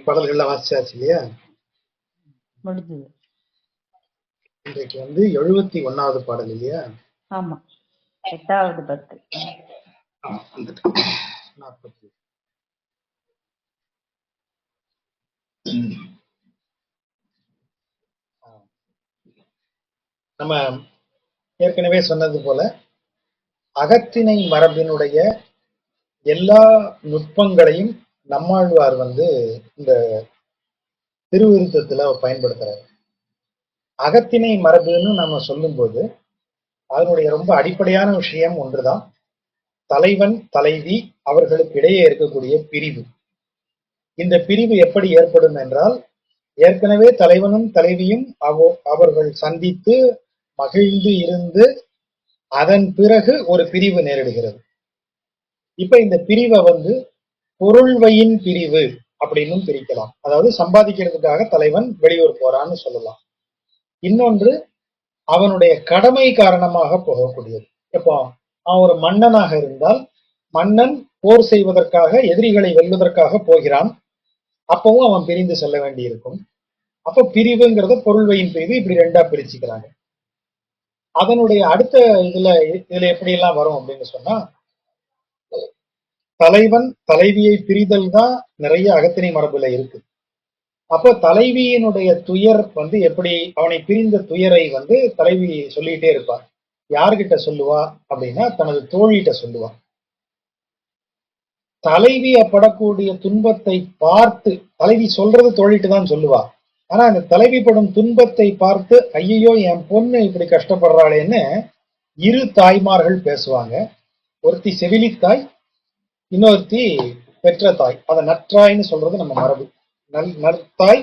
பாடல்கள்லாம் வாசிச்சாச்சு இல்லையா? முடிஞ்சது. இன்றைக்கு 71வது பாடல் இல்லையா? ஆமா, 8வது 10. நம்ம ஏற்கனவே சொன்னது போல அகத்திணை மரபினுடைய எல்லா நுட்பங்களையும் நம்மாழ்வார் இந்த திருவிருத்தத்துல பயன்படுத்துறாரு. அகத்திணை மரபுன்னு நம்ம சொல்லும்போது அதனுடைய ரொம்ப அடிப்படையான விஷயம் ஒன்றுதான், தலைவன் தலைவி அவர்களுக்கு இடையே இருக்கக்கூடிய பிரிவு. இந்த பிரிவு எப்படி ஏற்படும் என்றால், ஏற்கனவே தலைவனும் தலைவியும் அவர்கள் சந்தித்து மகிழ்ந்து இருந்து அதன் பிறகு ஒரு பிரிவு நேரிடுகிறது. இப்ப இந்த பிரிவை பொருள்வையின் பிரிவு அப்படின்னு பிரிக்கலாம். அதாவது சம்பாதிக்கிறதுக்காக தலைவன் வெளியூர் போறான்னு சொல்லலாம். இன்னொன்று அவனுடைய கடமை காரணமாக போகக்கூடியது. இப்போ அவன் ஒரு மன்னனாக இருந்தால் மன்னன் போர் செய்வதற்காக எதிரிகளை வெல்வதற்காக போகிறான், அப்பவும் அவன் பிரிந்து செல்ல வேண்டி இருக்கும். அப்போ பிரிவுங்கிறத பொருள்வையின் பிரிவு இப்படி ரெண்டா பிரிச்சுக்கிறாங்க. அதனுடைய அடுத்த இதுல எப்படி எல்லாம் வரும் அப்படின்னு சொன்னா, தலைவன் தலைவியை பிரிதல் தான் நிறைய அகத்திணை மரபுல இருக்கு. அப்போ தலைவியினுடைய துயர் எப்படி அவனை பிரிந்த துயரை தலைவி சொல்லிட்டே இருப்பார். யார்கிட்ட சொல்லுவா அப்படின்னா தனது தோழிகிட்ட சொல்லுவா. தலைவி படக்கூடிய துன்பத்தை பார்த்து, தலைவி சொல்றது தோழிட்டு தான் சொல்லுவா, ஆனா அந்த தலைவி படும் துன்பத்தை பார்த்து ஐயோ என் பொண்ணு இப்படி கஷ்டப்படுறாளேன்னு இரு தாய்மார்கள் பேசுவாங்க. ஒருத்தி செவிலித்தாய், இன்னொருத்தி பெற்ற தாய். அதை நற்றாய்ன்னு சொல்றது நம்ம மரபு. நற்தாய்,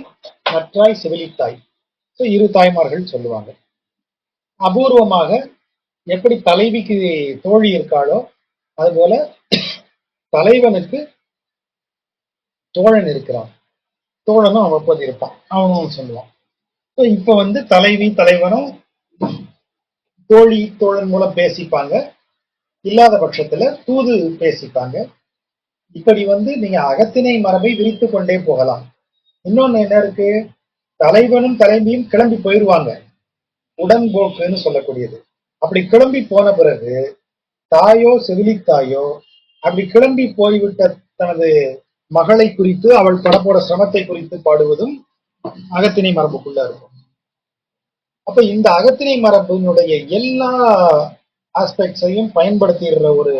நற்றாய், செவிலித்தாய், இரு தாய்மார்கள் சொல்லுவாங்க. அபூர்வமாக எப்படி தலைவிக்கு தோழி இருக்காளோ அதுபோல தலைவனுக்கு தோழன் இருக்கிறான். தோழனும் அவ்வப்போது இருப்பான், அவனும் சொல்லுவான். இப்ப தலைவி தலைவனும் தோழி தோழன் மூலம் பேசிப்பாங்க, இல்லாத பட்சத்துல தூது பேசிப்பாங்க. இப்படி நீங்க அகத்திணை மரபை விரித்து கொண்டே போகலாம். இன்னொன்னு என்ன இருக்கு, தலைவனும் தலைவியும் கிளம்பி போயிடுவாங்க, உடன்போக்குன்னு சொல்லக்கூடியது. அப்படி கிளம்பி போன பிறகு தாயோ செவிலித்தாயோ அப்படி கிளம்பி போய்விட்ட தனது மகளை குறித்து அவள் படப்போட சிரமத்தை குறித்து பாடுவதும் அகத்திணை மரபுக்குள்ள இருக்கும். அப்ப இந்த அகத்திணை மரபினுடைய எல்லா ஆஸ்பெக்ட்ஸையும் பயன்படுத்திடுற ஒரு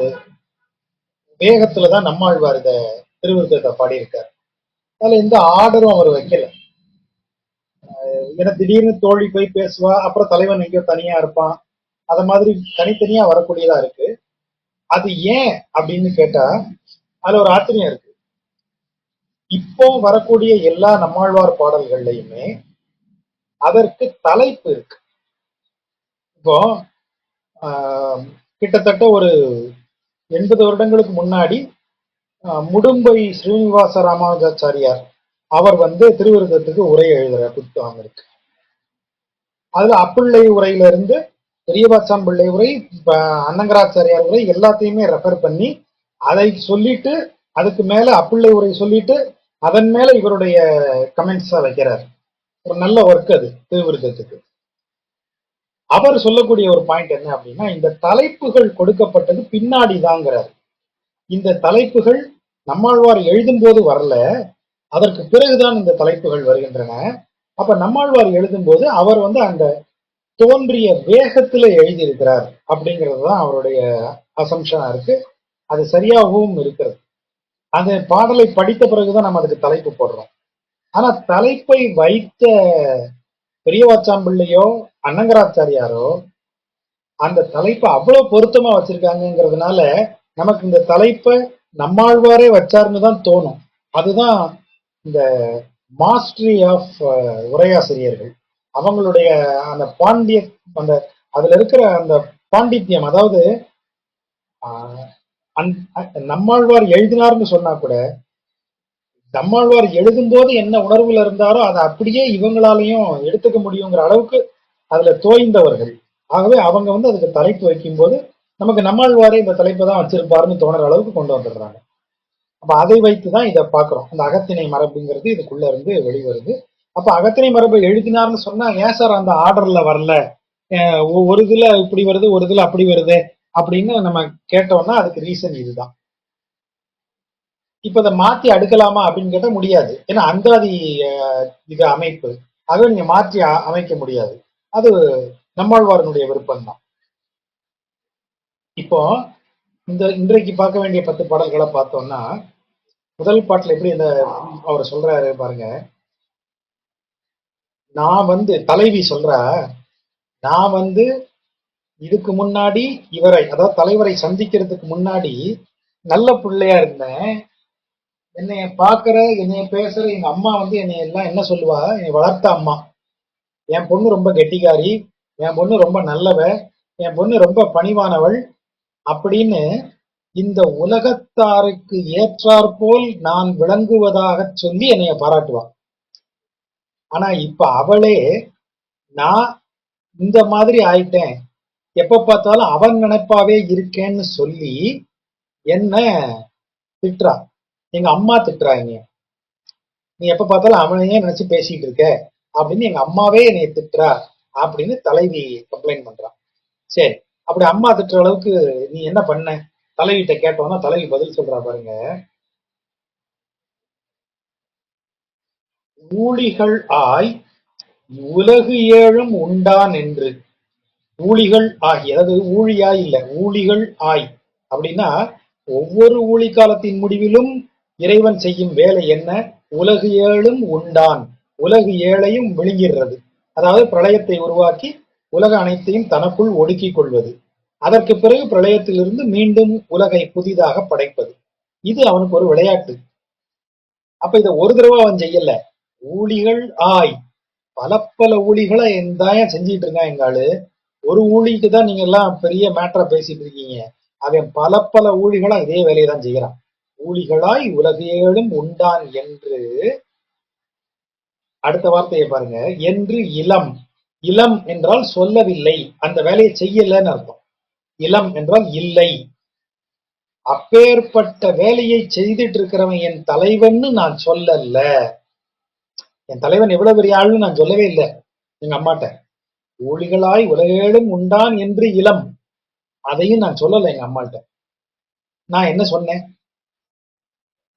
வேகத்துலதான் நம்மாழ்வார் இத திருவிருத்தத்தை பாடியிருக்கார். அதுல எந்த ஆர்டரும் அவர் வைக்கல. ஏன்னா திடீர்னு தோழி போய் பேசுவா, அப்புறம் தலைவன் எங்கேயோ தனியா இருப்பான், அத மாதிரி தனித்தனியா வரக்கூடியதா இருக்கு. அது ஏன் அப்படின்னு கேட்டா அதுல ஒரு ஆச்சரியம் இருக்கு. இப்போ வரக்கூடிய எல்லா நம்மாழ்வார் பாடல்கள்லயுமே அதற்கு தலைப்பு இருக்கு. இப்போ கிட்டத்தட்ட ஒரு 80 வருடங்களுக்கு முன்னாடி முடும்பை ஸ்ரீனிவாச ராமானுஜாச்சாரியார் அவர் திருவிருத்தத்துக்கு உரை எழுதுற புத்தகம் இருக்கு. அதுல அப்பிள்ளை உரையில இருந்து பெரியபாச்சான் பிள்ளை உரை, அன்னங்கராச்சாரியார் உரை எல்லாத்தையுமே ரெஃபர் பண்ணி அதை சொல்லிட்டு அதுக்கு மேல அப்பிள்ளை உரை சொல்லிட்டு அதன் மேல இவருடைய கமெண்ட்ஸா வைக்கிறார். ஒரு நல்ல ஒர்க் அது திருவிருத்தத்துக்கு. அவர் சொல்லக்கூடிய ஒரு பாயிண்ட் என்ன அப்படின்னா, இந்த தலைப்புகள் கொடுக்கப்பட்டது பின்னாடிதாங்கிறார். இந்த தலைப்புகள் நம்மாழ்வார் எழுதும் போது வரல, அதற்கு பிறகுதான் இந்த தலைப்புகள் வருகின்றன. அப்ப நம்மாழ்வார் எழுதும் போது அவர் அந்த தோன்றிய வேகத்துல எழுதியிருக்கிறார் அப்படிங்கிறது தான் அவருடைய அசம்ஷனா இருக்கு. அது சரியாகவும் இருக்கிறது. அந்த பாடலை படித்த பிறகுதான் நம்ம அதுக்கு தலைப்பு போடுறோம். ஆனா தலைப்பை வைத்த பெரியவாச்சான் பிள்ளையோ அன்னங்கராச்சாரியாரோ அந்த தலைப்பை அவ்வளவு பொருத்தமா வச்சிருக்காங்கிறதுனால நமக்கு இந்த தலைப்பை நம்மாழ்வாரே வச்சாருன்னு தான் தோணும். அதுதான் இந்த மாஸ்டரி ஆஃப் உரையாசிரியர்கள், அவங்களுடைய அந்த அந்த அதுல இருக்கிற அந்த பாண்டித்யம். அதாவது நம்மாழ்வார் எழுதினார்னு சொன்னா கூட நம்மாழ்வார் எழுதும் போது என்ன உணர்வுல இருந்தாரோ அதை அப்படியே இவங்களாலையும் எடுத்துக்க முடியுங்கிற அளவுக்கு அதுல தோய்ந்தவர்கள். ஆகவே அவங்க அதுக்கு தலைப்பு வைக்கும் போது நமக்கு நம்மாழ்வாரே இந்த தலைப்பை தான் வச்சிருப்பாருன்னு தோணுற அளவுக்கு கொண்டு வந்துடுறாங்க. அப்ப அதை வைத்துதான் இதை பாக்குறோம். அந்த அகத்திணை மரபுங்கிறது இதுக்குள்ள இருந்து வெளிவருது. அப்ப அகத்திணை மரபை எழுதினார்னு சொன்னா ஏன் சார் அந்த ஆர்டர்ல வரல, ஒரு இதுல இப்படி வருது ஒரு இதுல அப்படி வருது அப்படின்னு நம்ம கேட்டோம்னா அதுக்கு ரீசன் இதுதான். இப்ப இதை மாத்தி அடுக்கலாமா அப்படின்னு கேட்டா முடியாது. ஏன்னா அந்தாதி இது அமைப்பு, அதை நீங்க மாற்றி அமைக்க முடியாது. அது நம்மாழ்வாரனுடைய விருப்பம் தான். இப்போ இன்றைக்கு பார்க்க வேண்டிய 10 பாடல்களை பார்த்தோம்னா, முதல் பாட்டுல எப்படி இந்த அவர் சொல்றாரு பாருங்க. நான் தலைவி சொல்றா, நான் இதுக்கு முன்னாடி இவரை, அதாவது தலைவரை சந்திக்கிறதுக்கு முன்னாடி நல்ல பிள்ளையா இருந்தேன். என்னைய பாக்குற, என்னைய பேசுற எங்க அம்மா என்னைய எல்லாம் என்ன சொல்லுவா, என்னை வளர்த்த அம்மா, என் பொண்ணு ரொம்ப கெட்டிக்காரி, என் பொண்ணு ரொம்ப நல்லவ, என் பொண்ணு ரொம்ப பணிவானவள் அப்படின்னு இந்த உலகத்தாருக்கு ஏற்றாற்போல் நான் விளங்குவதாக சொல்லி என்னைய பாராட்டுவான். ஆனா இப்ப அவளே நான் இந்த மாதிரி ஆயிட்டேன், எப்ப பார்த்தாலும் அவன் நினைப்பாவே இருக்கேன்னு சொல்லி என்ன திட்டுறா. எங்க அம்மா திட்டுறா என்னைய, நீ எப்ப பார்த்தாலும் அவனையே நினைச்சு பேசிட்டு இருக்க அப்படின்னு எங்க அம்மாவே என்னைய திட்டுறா அப்படின்னு தலைவி கம்ப்ளைண்ட் பண்றான். சரி, அப்படி அம்மா திட்டுற அளவுக்கு நீ என்ன பண்ண தலைவிட்ட கேட்டோம்னா தலைவி பதில் சொல்றா பாருங்க. ஊழிகள் ஆய் உலகு ஏழும் உண்டான் என்று. ஊழிகள் ஆகி, அதாவது ஊழியாய் இல்ல, ஊழிகள் ஆய் அப்படின்னா ஒவ்வொரு ஊழி காலத்தின் முடிவிலும் இறைவன் செய்யும் வேலை என்ன, உலகு ஏழும் உண்டான், உலகு ஏழையும் விழுங்கிறது. அதாவது பிரளயத்தை உருவாக்கி உலக அனைத்தையும் தனக்குள் ஒடுக்கிக் கொள்வது, அதற்கு பிறகு பிரளயத்திலிருந்து மீண்டும் உலகை புதிதாக படைப்பது. இது அவனுக்கு ஒரு விளையாட்டு. அப்ப இதை ஒரு தடவை அவன் செய்யல, ஊழிகள் ஆய் பல பல ஊழிகளை எந்தாயம் செஞ்சிட்டு இருக்கான் எங்க ஆளு. ஒரு ஊழிக்கு தான் நீங்க எல்லாம் பெரிய மேட்டரா பேசிட்டு இருக்கீங்க, அவன் பல பல ஊழிகளா இதே வேலையை தான் செய்யறான். ஊழிகளாய் உலகேழும் உண்டான் என்று. அடுத்த வார்த்தையை பாருங்க, என்று இளம். இளம் என்றால் சொல்லவில்லை, அந்த வேலையை செய்யலன்னு அர்த்தம். இளம் என்றால் இல்லை. அப்பேற்பட்ட வேலையை செய்துட்டு இருக்கிறவன் என் தலைவன்னு நான் சொல்லல. என் தலைவன் எவ்வளவு பெரிய ஆளுன்னு நான் சொல்லவே இல்லை எங்க அம்மாட்ட. ஊழிகளாய் உலகேழும் உண்டான் என்று இளம், அதையும் நான் சொல்லல எங்க அம்மாட்ட. நான் என்ன சொன்னேன்,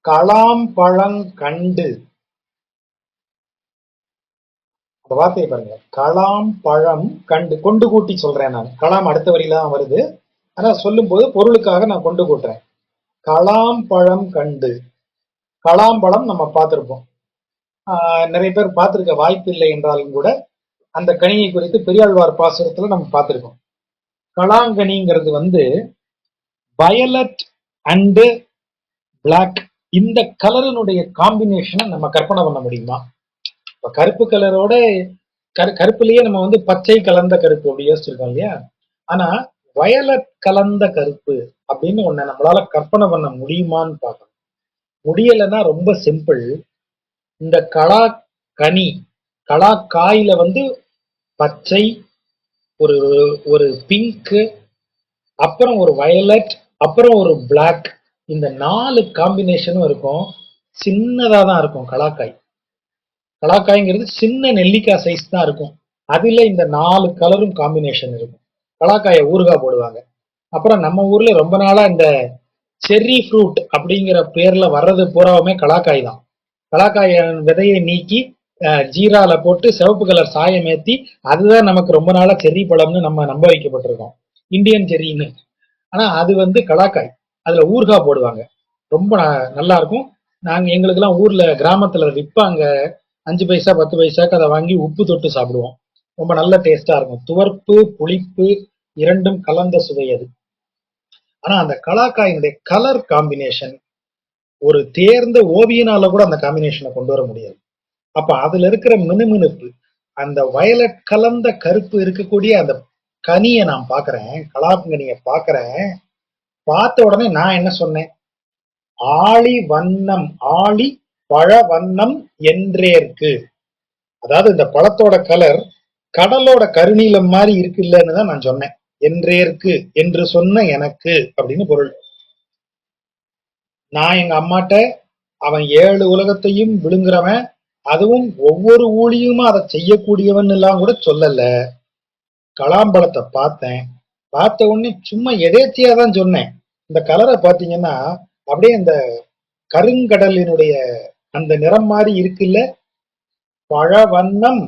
களம் பழம் கண்டு. அந்த வார்த்தையை பாருங்க, களம் பழம் கண்டு, கொண்டு கூட்டி சொல்றேன் நான். களம் அடுத்த வரியில தான் வருது, ஆனா சொல்லும் போது பொருளுக்காக நான் கொண்டு கூட்டுறேன். களம் பழம் கண்டு. களாம்பழம் நம்ம பார்த்திருப்போம், நிறைய பேர் பார்த்திருக்க வாய்ப்பு இல்லை என்றாலும் கூட அந்த கனியை குறித்து பெரியாழ்வார் பாசுரத்துல நம்ம பார்த்திருக்கோம். களாங்கனிங்கிறது வயலட் அண்டு பிளாக், இந்த கலரினுடைய காம்பினேஷனை நம்ம கற்பனை பண்ண முடியுமா? இப்ப கருப்பு கலரோட கருப்புலயே நம்ம பச்சை கலந்த கருப்பு அப்படி யோசிச்சிருக்கோம் இல்லையா? ஆனா வயலட் கலந்த கருப்பு அப்படின்னு ஒண்ணு நம்மளால கற்பனை பண்ண முடியுமான்னு பார்க்கணும். முடியலைன்னா ரொம்ப சிம்பிள். இந்த கனி காயில பச்சை, ஒரு ஒரு பிங்க், அப்புறம் ஒரு வயலட், அப்புறம் ஒரு பிளாக், இந்த 4 காம்பினேஷனும் இருக்கும். சின்னதா தான் இருக்கும் கலாக்காய். கலாக்காய்ங்கிறது சின்ன நெல்லிக்காய் சைஸ் தான் இருக்கும். அதுல இந்த 4 கலரும் காம்பினேஷன் இருக்கும். கலாக்காயை ஊறுகாய் போடுவாங்க. அப்புறம் நம்ம ஊர்ல ரொம்ப நாளா இந்த செர்ரி ஃப்ரூட் அப்படிங்கிற பேர்ல வர்றது பூராவுமே கலாக்காய் தான். கலாக்காய விதையை நீக்கி ஜீரால போட்டு சிவப்பு கலர் சாயம் ஏத்தி அதுதான் நமக்கு ரொம்ப நாளா செர்ரி பழம்னு நம்ம நம்ப வைக்கப்பட்டிருக்கோம், இந்தியன் செர்ரின்னு. ஆனா அது கலாக்காய். அதுல ஊறுகாய் போடுவாங்க, ரொம்ப நல்லா இருக்கும். எங்களுக்கு எல்லாம் ஊர்ல கிராமத்துல விற்பாங்க, 5 பைசா 10 பைசாக்கு அதை வாங்கி உப்பு தொட்டு சாப்பிடுவோம். ரொம்ப நல்ல டேஸ்டா இருக்கும். துவர்ப்பு புளிப்பு இரண்டும் கலந்த சுவை அது. ஆனா அந்த கலாக்காயினுடைய கலர் காம்பினேஷன் ஒரு தேர்ந்த ஓவியனால கூட அந்த காம்பினேஷனை கொண்டு வர முடியாது. அப்ப அதுல இருக்கிற மினுமினுப்பு, அந்த வயலட் கலந்த கருப்பு இருக்கக்கூடிய அந்த கனியை நான் பாக்குறேன், கலாங்கனிய பாக்குறேன். பார்த்த உடனே நான் என்ன சொன்னேன், ஆழி வண்ணம், ஆழி பழ வண்ணம் என்றேற்கு. அதாவது இந்த பழத்தோட கலர் கடலோட கருநீலம் மாதிரி இருக்குல்லன்னு தான் நான் சொன்னேன். என்றேற்கு என்று சொன்ன எனக்கு அப்படின்னு பொருள். நான் எங்க அம்மாட்ட அவன் 7 உலகத்தையும் விழுங்குறவன், அதுவும் ஒவ்வொரு ஊழியுமா அதை செய்யக்கூடியவன் எல்லாம் கூட சொல்லல. கலாம்பழத்தை பார்த்தேன். பார்த்த உடனே சும்மா எதேச்சியா தான் சொன்னேன். இந்த கலரை பார்த்தீங்கன்னா அப்படியே இந்த கருங்கடலினுடைய அந்த நிறம் மாதிரி இருக்குல்ல, பழவண்ணம்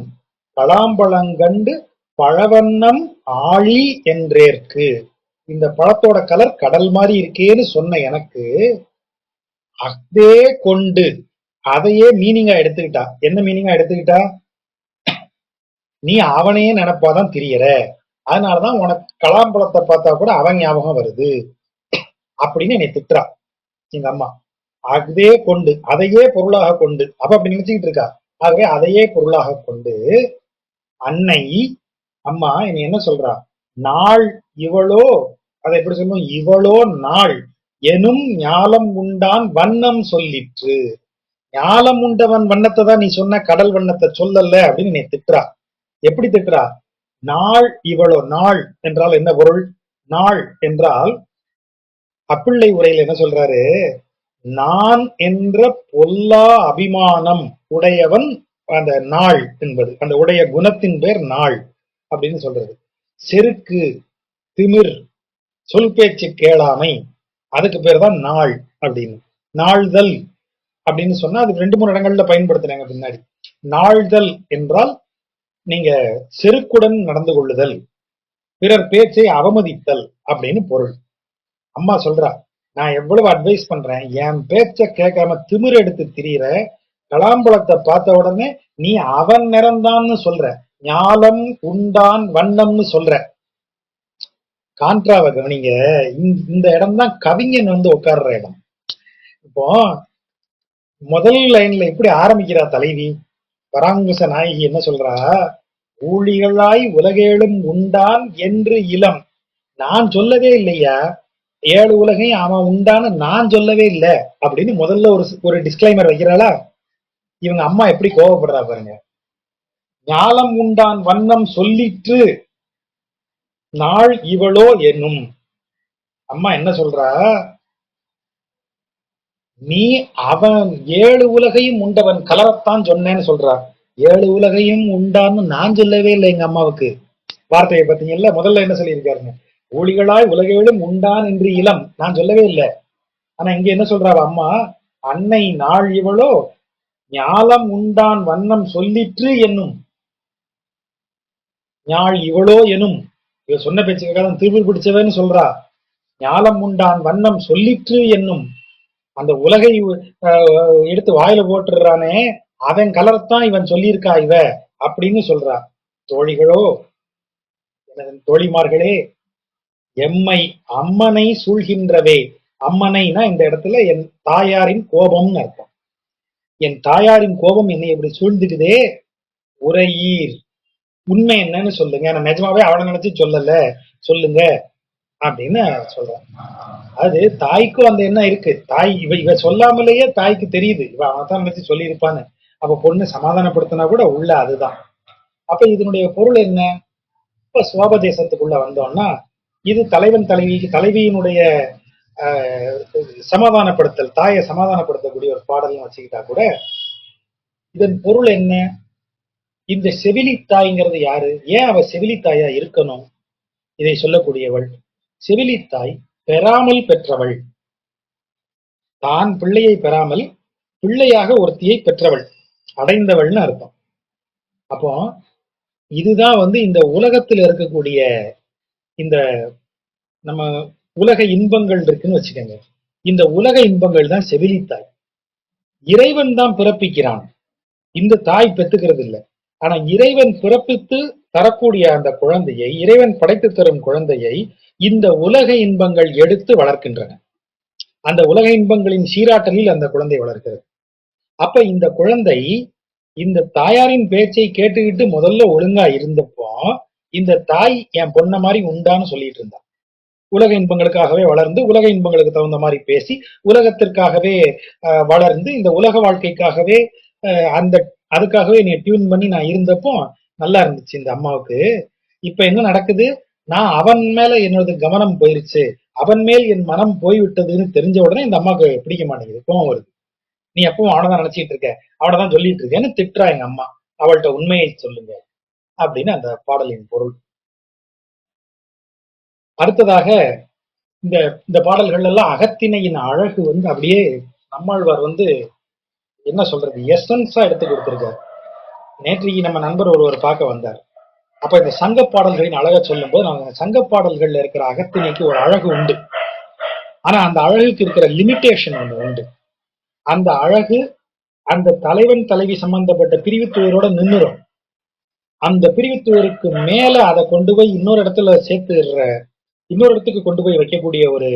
பலாம்பழங்கண்டு பழவண்ணம் ஆழி என்றேற்கு. இந்த பழத்தோட கலர் கடல் மாதிரி இருக்கேன்னு சொன்ன எனக்கு அதே கொண்டு அதையே மீனிங்கா எடுத்துக்கிட்டா. என்ன மீனிங்கா எடுத்துக்கிட்டா? நீ அவனையே நினைப்பாதான் திரியற, அதனாலதான் உனக்கு கலாம்பழத்தை பார்த்தா கூட அவன் ஞாபகம் வருது அப்படின்னு என்னை திட்டுறா எங்க அம்மா. அதே கொண்டு அதையே பொருளாக கொண்டு அப்ப அப்படி நினைச்சுக்கிட்டு இருக்கா. ஆகவே அதையே பொருளாக கொண்டு அன்னை அம்மா என்னை என்ன சொல்றா? நாள் இவளோ, அதை எப்படி சொல்லும்? இவளோ நாள் எனும் ஞாலம் உண்டான் வண்ணம் சொல்லிற்று. ஞாலம் உண்டவன் வண்ணத்தை தான் நீ சொன்ன, கடல் வண்ணத்தை சொல்லல அப்படின்னு என்னை திட்டுறா. எப்படி திட்டுறா? நாள் இவளோ. நாள் என்றால் என்ன பொருள்? நாள் என்றால் அப்பிள்ளை உரையில் என்ன சொல்றாரு? நான் என்ற பொல்லா அபிமானம் உடையவன். அந்த நாள் என்பது அந்த உடைய குணத்தின் பேர் நாள் அப்படின்னு சொல்றது. செருக்கு, திமிர், சொல் பேச்சு கேளாமை, அதுக்கு பேர் தான் நாள் அப்படின்னு. நாள்தல் அப்படின்னு சொன்னா அது 2-3 இடங்கள்ல பயன்படுத்துறாங்க பின்னாடி. நாள்தல் என்றால் நீங்க செருக்குடன் நடந்து கொள்ளுதல், பிறர் பேச்சை அவமதித்தல் அப்படின்னு பொருள். அம்மா சொல்றா, நான் எவ்வளவு அட்வைஸ் பண்றேன், என் பேச்ச கேட்காம திமிர் எடுத்து திரியிற, கலாம்பழத்தை பார்த்த உடனே நீ அவன் நிறந்தான்னு சொல்ற, ஞாலம் உண்டான் வண்ணம்னு சொல்ற. கான்ட்ராவை கவனிங்க. இந்த இடம் தான் கவிஞன் வந்து உட்கார்ற இடம். இப்போ முதல் லைன்ல எப்படி ஆரம்பிக்கிறா தலைவி? பராங்குச நாயகி என்ன சொல்றா? ஊழிகளாய் உலகேழும் உண்டான் என்று இளம். நான் சொல்லவே இல்லையா 7 உலகையும் அவன் உண்டான்னு நான் சொல்லவே இல்லை அப்படின்னு முதல்ல ஒரு டிஸ்கிளைமர் வைக்கிறாளா? இவங்க அம்மா எப்படி கோவப்படுறா பாருங்க. ஞாலம் உண்டான் வண்ணம் சொல்லிற்று நாள் இவளோ என்னும். அம்மா என்ன சொல்றா? நீ அவன் 7 உலகையும் உண்டவன் கலரத்தான் சொன்னேன்னு சொல்றா. 7 உலகையும் உண்டான்னு நான் சொல்லவே இல்லை எங்க அம்மாவுக்கு. வார்த்தையை பார்த்தீங்கல்ல, முதல்ல என்ன சொல்லியிருக்காருங்க? ஊழிகளாய் உலகேழும் உண்டான் என்று இளம், நான் சொல்லவே இல்லை. ஆனா இங்க என்ன சொல்றாரு அம்மா? அன்னை நாள் இவளோ ஞாலம் உண்டான் வண்ணம் சொல்லிற்று என்னும். ஞாழ் இவளோ எனும். இவ சொன்ன பேச்சுக்காக திருப்பி பிடிச்சவன்னு சொல்றா. ஞாலம் உண்டான் வண்ணம் சொல்லிற்று என்னும். அந்த உலகை எடுத்து வாயில போட்டுறானே அவன் கலரத்தான் இவன் சொல்லியிருக்கா இவ அப்படின்னு சொல்றா. தோழிகளோ, எனது தோழிமார்களே, எம்மை அம்மனை சூழ்கின்றவே. அம்மனைனா இந்த இடத்துல என் தாயாரின் கோபம்னு அர்த்தம். என் தாயாரின் கோபம் என்னை எப்படி சூழ்ந்துக்குதே, உரையீர், உண்மை என்னன்னு சொல்லுங்க. நான் நிஜமாவே அவனை நினைச்சு சொல்லல, சொல்லுங்க அப்படின்னு சொல்றேன். அது தாய்க்கும் அந்த எண்ணம் இருக்கு. தாய் இவ சொல்லாமலேயே தாய்க்கு தெரியுது இவ அவன்தான் நினைச்சு சொல்லியிருப்பான்னு. அப்ப பொண்ணு சமாதானப்படுத்தினா கூட உள்ள அதுதான். அப்ப இதனுடைய பொருள் என்ன? இப்ப சுவாபதேசத்துக்குள்ள வந்தோம்னா இது தலைவன் தலைவியினுடைய சமாதானப்படுத்தல், தாயை சமாதானப்படுத்தக்கூடிய ஒரு பாடல்னு வச்சுக்கிட்டா கூட இதன் பொருள் என்ன? இந்த செவிலித்தாய்ங்கிறது யாரு? ஏன் அவ செவிலித்தாயா இருக்கணும்? இதை சொல்லக்கூடியவள் செவிலித்தாய் பெறாமல் பெற்றவள். தான் பிள்ளையை பெறாமல் பிள்ளையாக ஒருத்தியை பெற்றவள், அடைந்தவள்னு அர்த்தம். அப்போ இதுதான் வந்து இந்த உலகத்தில் இருக்கக்கூடிய இந்த நம்ம உலக இன்பங்கள் இருக்குன்னு வச்சுக்கோங்க. இந்த உலக இன்பங்கள் தான் செவிலித்தாய். இறைவன் தான் பிறப்பிக்கிறான், இந்த தாய் பெத்துக்கிறது இல்லை. ஆனா இறைவன் பிறப்பித்து தரக்கூடிய அந்த குழந்தையை, இறைவன் படைத்து தரும் குழந்தையை இந்த உலக இன்பங்கள் எடுத்து வளர்க்கின்றன. அந்த உலக இன்பங்களின் சீராட்டலில் அந்த குழந்தை வளர்க்கிறது. அப்ப இந்த குழந்தை இந்த தாயாரின் பேச்சை கேட்டுக்கிட்டு முதல்ல ஒழுங்கா இருந்தப்போ இந்த தாய் என் பொண்ண மாதிரி உண்டான்னு சொல்லிட்டு இருந்தா. உலக இன்பங்களுக்காகவே வளர்ந்து உலக இன்பங்களுக்கு தகுந்த மாதிரி பேசி உலகத்திற்காகவே வளர்ந்து இந்த உலக வாழ்க்கைக்காகவே அந்த அதுக்காகவே நீ டியூன் பண்ணி நான் இருந்தப்போ நல்லா இருந்துச்சு இந்த அம்மாவுக்கு. இப்ப என்ன நடக்குது? நான் அவன் மேல என்னோட கவனம் போயிருச்சு, அவன் மேல் என் மனம் போய்விட்டதுன்னு தெரிஞ்ச உடனே இந்த அம்மாவுக்கு பிடிக்க மாட்டேங்குது, கோவம் வருது. நீ எப்பவும் அவனதான் நினைச்சிட்டு இருக்க, அவனதான் சொல்லிட்டு இருக்கேன்னு திட்டுறா எங்க அம்மா. அவள்கிட்ட உண்மையை சொல்லுங்க அப்படின்னு அந்த பாடலின் பொருள். அடுத்ததாக இந்த இந்த பாடல்கள் எல்லாம் அகத்திணையின் அழகு அப்படியே நம்மாழ்வார் என்ன சொல்றது, எசன்ஸா எடுத்து கொடுத்திருக்காரு. நேற்றைக்கு நம்ம நண்பர் ஒருவர் பார்க்க வந்தார். அப்ப இந்த சங்க பாடல்களின் அழகை சொல்லும் போது நாங்க சங்க பாடல்கள்ல இருக்கிற அகத்திணைக்கு ஒரு அழகு உண்டு. ஆனா அந்த அழகுக்கு இருக்கிற லிமிட்டேஷன் ஒண்ணு உண்டு. அந்த அழகு அந்த தலைவன் தலைவி சம்பந்தப்பட்ட பிரிவுத்துவரோட நின்னுரும். அந்த பிரிவுத்துவருக்கு மேல அதை கொண்டு போய் இன்னொரு இடத்துல இன்னொரு இடத்துக்கு கொண்டு போய் வைக்கக்கூடிய ஒரு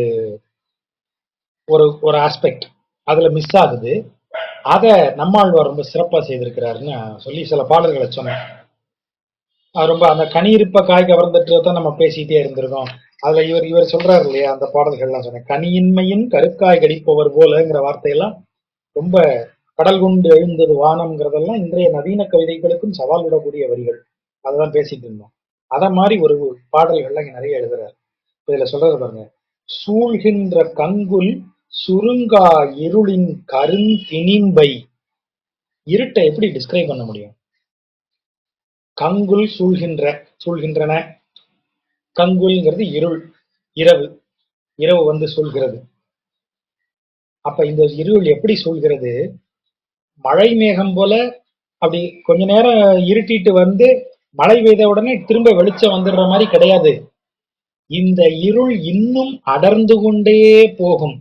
ஒரு ஒரு ஆஸ்பெக்ட் அதுல மிஸ் ஆகுது. அதை நம்மாழ்வார் ரொம்ப சிறப்பா செய்திருக்கிறாருன்னு சொல்லி சில பாடல்களை சொன்னேன். ரொம்ப அந்த கனி இருப்ப காய் கவர்ந்துட்டு நம்ம பேசிட்டே இருந்திருக்கோம். அதுல இவர் சொல்றாரு இல்லையா, அந்த பாடல்கள்லாம் சொன்னேன். கனியின்மையின் கருக்காய் கடிப்பவர் போலங்கிற வார்த்தையெல்லாம் ரொம்ப கடல் கொண்டு எழுந்தது வானம்ங்கிறதெல்லாம் இன்றைய நவீன கவிதைகளுக்கும் சவால் விடக்கூடிய வரிகள். அதெல்லாம் பேசிட்டு இருந்தோம். அத மாதிரி ஒரு பாடல்கள்லாம் இங்க நிறைய எழுதுறாரு. இதுல சொல்றது பாருங்க, சூழ்கின்ற கங்குல் சுருங்கா இருளின் கருந்திணிம்பை. இருட்டை எப்படி டிஸ்கிரைப் பண்ண முடியும்? கங்குல் சூழ்கின்றன. கங்குல்ங்கிறது இருள், இரவு. இரவு சூழ்கிறது. அப்ப இந்த இருள் எப்படி சூழ்கிறது? மழை மேகம் போல அப்படி கொஞ்ச நேரம் இருட்டிட்டு மழை பெய்த உடனே திரும்ப வெளிச்சம் வந்துடுற மாதிரி கிடையாது. இந்த இருள் இன்னும் அடர்ந்து கொண்டே போகும்.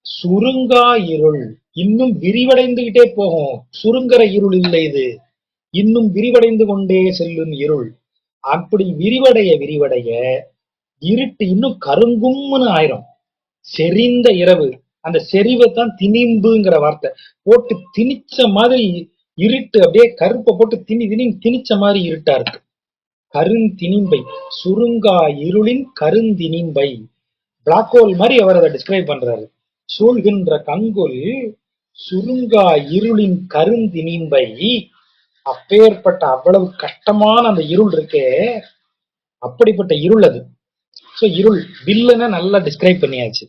சுருங்கா இருள் இன்னும் விரிவடைந்துகிட்டே போகும். சுருங்குற இருள் இல்லை இது, இன்னும் விரிவடைந்து கொண்டே செல்லும் இருள். அப்படி விரிவடைய இருட்டு இன்னும் கருங்கும்னு ஆயிரும். செறிந்த இரவு, அந்த செறிவைத்தான் திணிம்புங்கிற வார்த்தை. போட்டு திணிச்ச மாதிரி இருட்டு, அப்படியே கருப்பை போட்டு திணிச்ச மாதிரி இருட்டா இருக்கு. கருந்திணிம்பை, சுருங்கா இருளின் கருந்திணிம்பை. பிளாக் ஹோல் மாதிரி அவர் அதை டிஸ்கிரைப் பண்றாரு. சூழ்கின்ற கங்குல் சுருங்கா இருளின் கருந்திணிம்பை. அப்பேற்பட்ட அவ்வளவு கஷ்டமான அந்த இருள் இருக்கே, அப்படிப்பட்ட இருள் அது. சோ இருள் வில்லனை நல்லா டிஸ்கிரைப் பண்ணியாச்சு.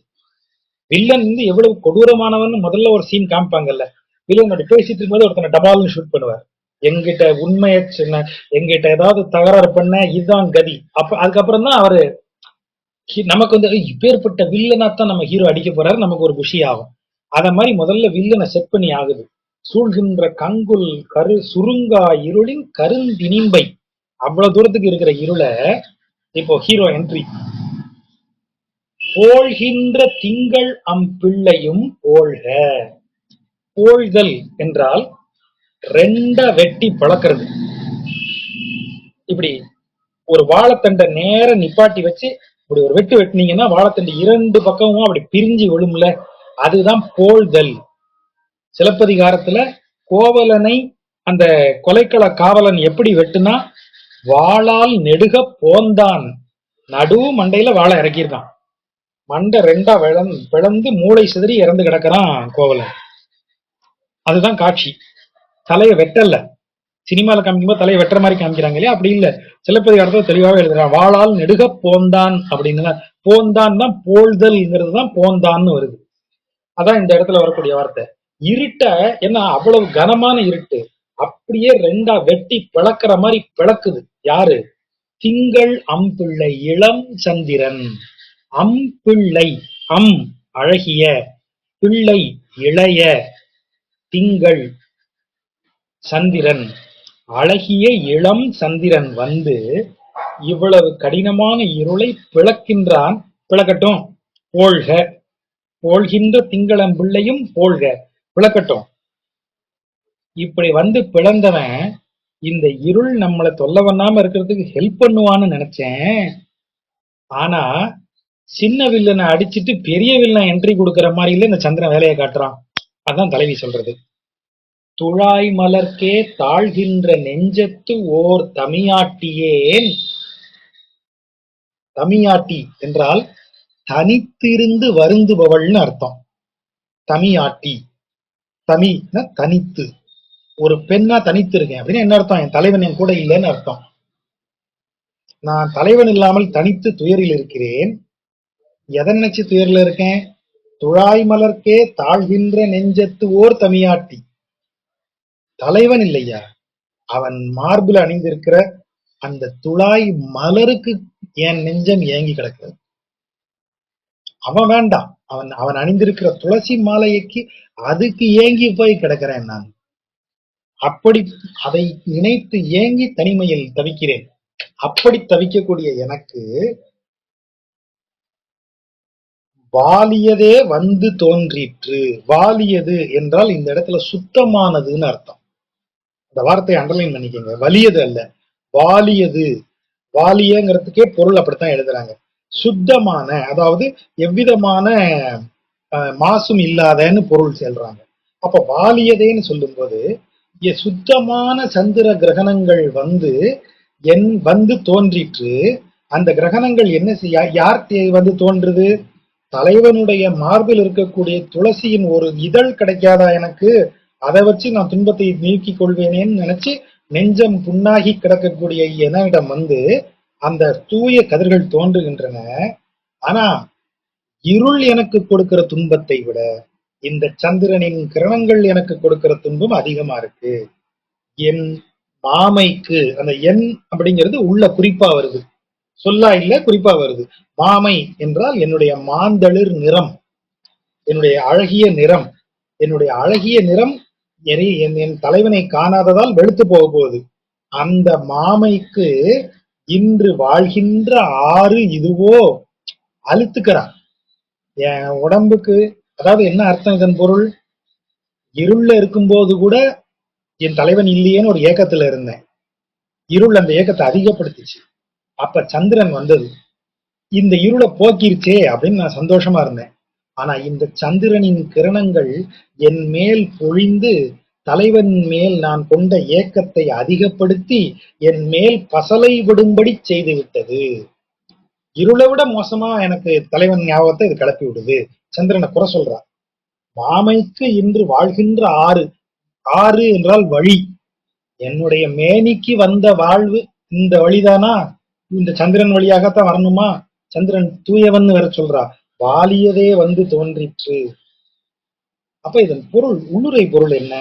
வில்லன் எவ்வளவு கொடூரமானவன் முதல்ல ஒரு சீன் காமிப்பாங்கல்ல. வில்லன் பேசிட்டு இருக்கும்போது ஒருத்தனை டபால்னு ஷூட் பண்ணுவார். எங்கிட்ட உண்மையை சொன்ன, எங்கிட்ட ஏதாவது தகராறு பண்ண, இதுதான் கதி. அதுக்கப்புறம் தான் அவரு நமக்கு இப்பேற்பட்ட வில்லனாத்தான் நம்ம ஹீரோ அடிக்க போறாரு, நமக்கு ஒரு குஷி ஆகும். அத மாதிரி முதல்ல வில்லனை செட் பண்ணி ஆகுது. சூழ்கின்ற கங்குல் சுருங்கா இருளின் கருந்திணிம்பை. அவ்வளவு தூரத்துக்கு இருக்கிற இருளை இப்போ ஹீரோ என்ட்ரி. போழ்கின்ற திங்கள் பிள்ளையும் போழ்க. போழ்தல் என்றால் ரெண்ட வெட்டி பழக்கிறது. இப்படி ஒரு வாழைத்தண்டை நேர நிப்பாட்டி வச்சு இப்படி ஒரு வெட்டு வெட்டினீங்கன்னா வாழைத்தண்டு இரண்டு பக்கமும் அப்படி பிரிஞ்சு விழும்ல, அதுதான் போழ்தல். சிலப்பதிகாரத்துல கோவலனை அந்த கொலைக்கள காவலன் எப்படி வெட்டுனா, வாளால் நெடுக போந்தான். நடு மண்டையில வாழை இறக்கியிருக்கான். மண்டை ரெண்டா பிளந்து மூளை சிதறி இறந்து கிடக்கிறான் கோவலன். அதுதான் காட்சி. தலைய வெட்டல்ல. சினிமால காமிக்கும்போது தலையை வெட்டுற மாதிரி காமிக்கிறாங்க இல்லையா, அப்படி இல்ல. சிலப்பதிகாரத்துல தெளிவாவே எழுதுறான், வாளால் நெடுக போந்தான் அப்படின்னு. போந்தான் தான் போழ்தல்ங்கிறது தான் போந்தான்னு வருது. அதான் இந்த இடத்துல வரக்கூடிய வார்த்தை. இருட்ட என்ன அவ்வளவு கனமான இருட்டு அப்படியே ரெண்டா வெட்டி பிளக்கிற மாதிரி பிளக்குது. யாரு? திங்கள் அம்பிள்ளை, இளம் சந்திரன். அம்பிள்ளை, அழகிய, பிள்ளை இளைய, திங்கள் சந்திரன், அழகிய இளம் சந்திரன் இவ்வளவு கடினமான இருளை பிளக்கின்றான். பிளக்கட்டும், போழ்க. போழ்கின்ற திங்களம் பிள்ளையும் போழ்க, பிளக்கட்டும். இப்படி பிளந்தவன் இந்த இருள் நம்மளை தொல்லை பண்ணாம இருக்கிறதுக்கு ஹெல்ப் பண்ணுவான்னு நினைச்சேன். ஆனா சின்ன வில்லனை அடிச்சுட்டு பெரிய வில்லன் என்ட்ரி கொடுக்கற மாதிரி இல்ல இந்த சந்திரன் வேலையை காட்டுறான். அதான் தலைவி சொல்றது. துழாய் மலர்க்கே தாழ்கின்ற நெஞ்சத்து ஓர் தமியாட்டியேன். தமியாட்டி என்றால் தனித்திருந்து வருந்துபவள்னு அர்த்தம். தமியாட்டி, தமினா தனித்து. ஒரு பெண்ணா தனித்து இருக்கேன் அப்படின்னு என்ன அர்த்தம்? என் தலைவன் என் கூட இல்லைன்னு அர்த்தம். நான் தலைவன் இல்லாமல் தனித்து துயரில் இருக்கிறேன். எதை நினைச்சு துயர்ல இருக்கேன்? துழாய் மலர்க்கே தாழ்கின்ற நெஞ்சத்து ஓர் தமியாட்டி. தலைவன் இல்லையா, அவன் மார்பில் அணிந்திருக்கிற அந்த துழாய் மலருக்கு என் நெஞ்சம் ஏங்கி கிடக்கிறது. அவன் வேண்டாம், அவன் அவன் அணிந்திருக்கிற துளசி மாலைக்கு அதுக்கு ஏங்கி போய் கிடக்கிறேன் நான். அப்படி அதை நினைத்து ஏங்கி தனிமையில் தவிக்கிறேன். அப்படி தவிக்கக்கூடிய எனக்கு வாலியதே வந்து தோன்றிற்று. வாலியது என்றால் இந்த இடத்துல சுத்தமானதுன்னு அர்த்தம். இந்த வார்த்தையை அண்டர்லைன் பண்ணிக்கோங்க. வலியது அல்ல, வாலியது. வாலியங்கிறதுக்கே பொருள் அப்படித்தான் எழுதுறாங்க. சுத்தமான, அதாவது எவ்விதமான மாசும் இல்லாதன்னு பொருள் சொல்றாங்க. அப்ப வாலியதேன்னு சொல்லும்போது சுத்தமான சந்திர கிரகணங்கள் வந்து தோன்றிற்று. அந்த கிரகணங்கள் என்ன செய்ய, யாருக்கு வந்து தோன்றுது? தலைவனுடைய மார்பில் இருக்கக்கூடிய துளசியின் ஒரு இதழ் கிடைக்காதா எனக்கு? அதை வச்சு நான் துன்பத்தை நீக்கிக் கொள்வேனேன்னு நினைச்சு நெஞ்சம் புண்ணாகி கிடக்கக்கூடிய என்னிடம் அந்த தூய கதிர்கள் தோன்றுகின்றன. ஆனா இருள் எனக்கு கொடுக்கிற துன்பத்தை விட இந்த சந்திரனின் கிரணங்கள் எனக்கு கொடுக்கிற துன்பம் அதிகமா இருக்கு. என் மாமைக்கு, அந்த என் அப்படிங்கிறது உள்ள குறிப்பா வருது, சொல்லா இல்ல, குறிப்பா வருது. மாமை என்றால் என்னுடைய மாந்தளிர் நிறம், என்னுடைய அழகிய நிறம். என்னுடைய அழகிய நிறம் என் தலைவனை காணாததால் வெளுத்து போக போகுது. அந்த மாமைக்கு இன்று வாழ்கின்ற ஆறு இதுவோ அழுத்துக்கிறான் என் உடம்புக்கு. அதாவது என்ன அர்த்தம் இதன் பொருள்? இருள்ல இருக்கும்போது கூட என் தலைவன் இல்லையேன்னு ஒரு ஏக்கத்துல இருந்தேன். இருள் அந்த ஏக்கத்தை அதிகப்படுத்திச்சு. அப்ப சந்திரன் வந்தது, இந்த இருளை போக்கிருச்சே அப்படின்னு நான் சந்தோஷமா இருந்தேன். ஆனா இந்த சந்திரனின் கிரணங்கள் என் மேல் பொழிந்து தலைவன் மேல் நான் கொண்ட ஏக்கத்தை அதிகப்படுத்தி என் மேல் பசலை விடும்படி செய்து விட்டது. இருளை விட மோசமா எனக்கு தலைவன் ஞாபகத்தை இது கிளப்பி விடுது. சந்திரனை குறை சொல்றான். மாமைக்கு இன்று வாழ்கின்ற ஆறு, ஆறு என்றால் வழி. என்னுடைய மேனிக்கு வந்த வாழ்வு இந்த வழிதானா? இந்த சந்திரன் வழியாகத்தான் வரணுமா? சந்திரன் தூயவன் வேற சொல்றா. வாலியதே வந்து தோன்றிற்று. அப்ப இதன் பொருள், உள்ளுரை பொருள் என்ன?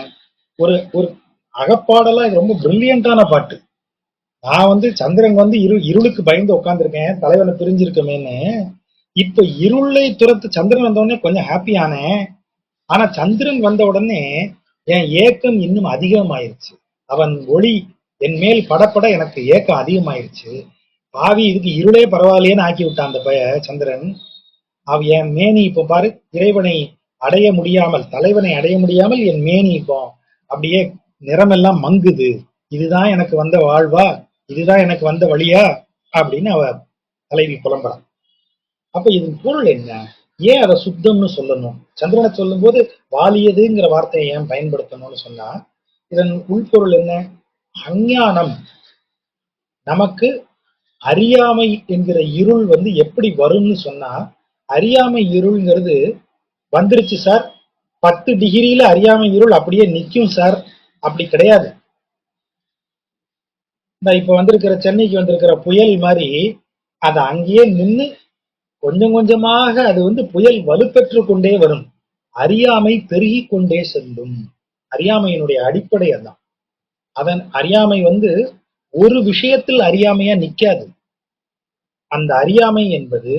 ஒரு ஒரு அகப்பாடலா இது ரொம்ப பிரில்லியண்டான பாட்டு. நான் சந்திரன் இருளுக்கு பயந்து உட்காந்துருக்கேன், தலைவனை பிரிஞ்சிருக்கமேன்னு. இப்ப இருளை துரத்து சந்திரன் வந்த உடனே கொஞ்சம் ஹாப்பி ஆனேன். ஆனா சந்திரன் வந்த உடனே என் ஏக்கம் இன்னும் அதிகமாயிருச்சு. அவன் ஒளி என் மேல் படப்பட எனக்கு ஏக்கம் அதிகமாயிருச்சு. பாவி, இதுக்கு இருளே பரவாயில்லையேன்னு ஆக்கி விட்டான் அந்த சந்திரன். என் மேனி இப்போ பாரு, இறைவனை அடைய முடியாமல், தலைவனை அடைய முடியாமல் என் மேனி இப்போ அப்படியே நிறமெல்லாம் மங்குது. இதுதான் எனக்கு வந்த வாழ்வா? இதுதான் எனக்கு வந்த வழியா? அப்படின்னு அவ தலைவி புலம்புறான். அப்ப இதன் பொருள் என்ன? ஏன் அதை சுத்தம்னு சொல்லணும்? சந்திரனை சொல்லும் போது வாலியதுங்கிற வார்த்தையை ஏன் பயன்படுத்தணும்னு சொன்னா, இதன் உள்பொருள் என்ன? அஞ்ஞானம், நமக்கு அறியாமை என்கிற இருள் எப்படி வரும்னு சொன்னா, அறியாமை இருள்ங்கிறது வந்துருச்சு சார், 10 டிகிரியில அறியாமை இருள் அப்படியே நிக்கும் சார், அப்படி கிடையாது. இப்ப வந்திருக்கிற சென்னைக்கு வந்திருக்கிற புயல் மாதிரி அது அங்கேயே நின்று கொஞ்சம் கொஞ்சமாக அது புயல் வலுப்பெற்று கொண்டே வரும். அறியாமை பெருகி கொண்டே செல்லும். அறியாமையினுடைய அடிப்படை அதான். அதன் அறியாமை ஒரு விஷயத்தில் அறியாமையா நிக்காது. அந்த அறியாமை என்பது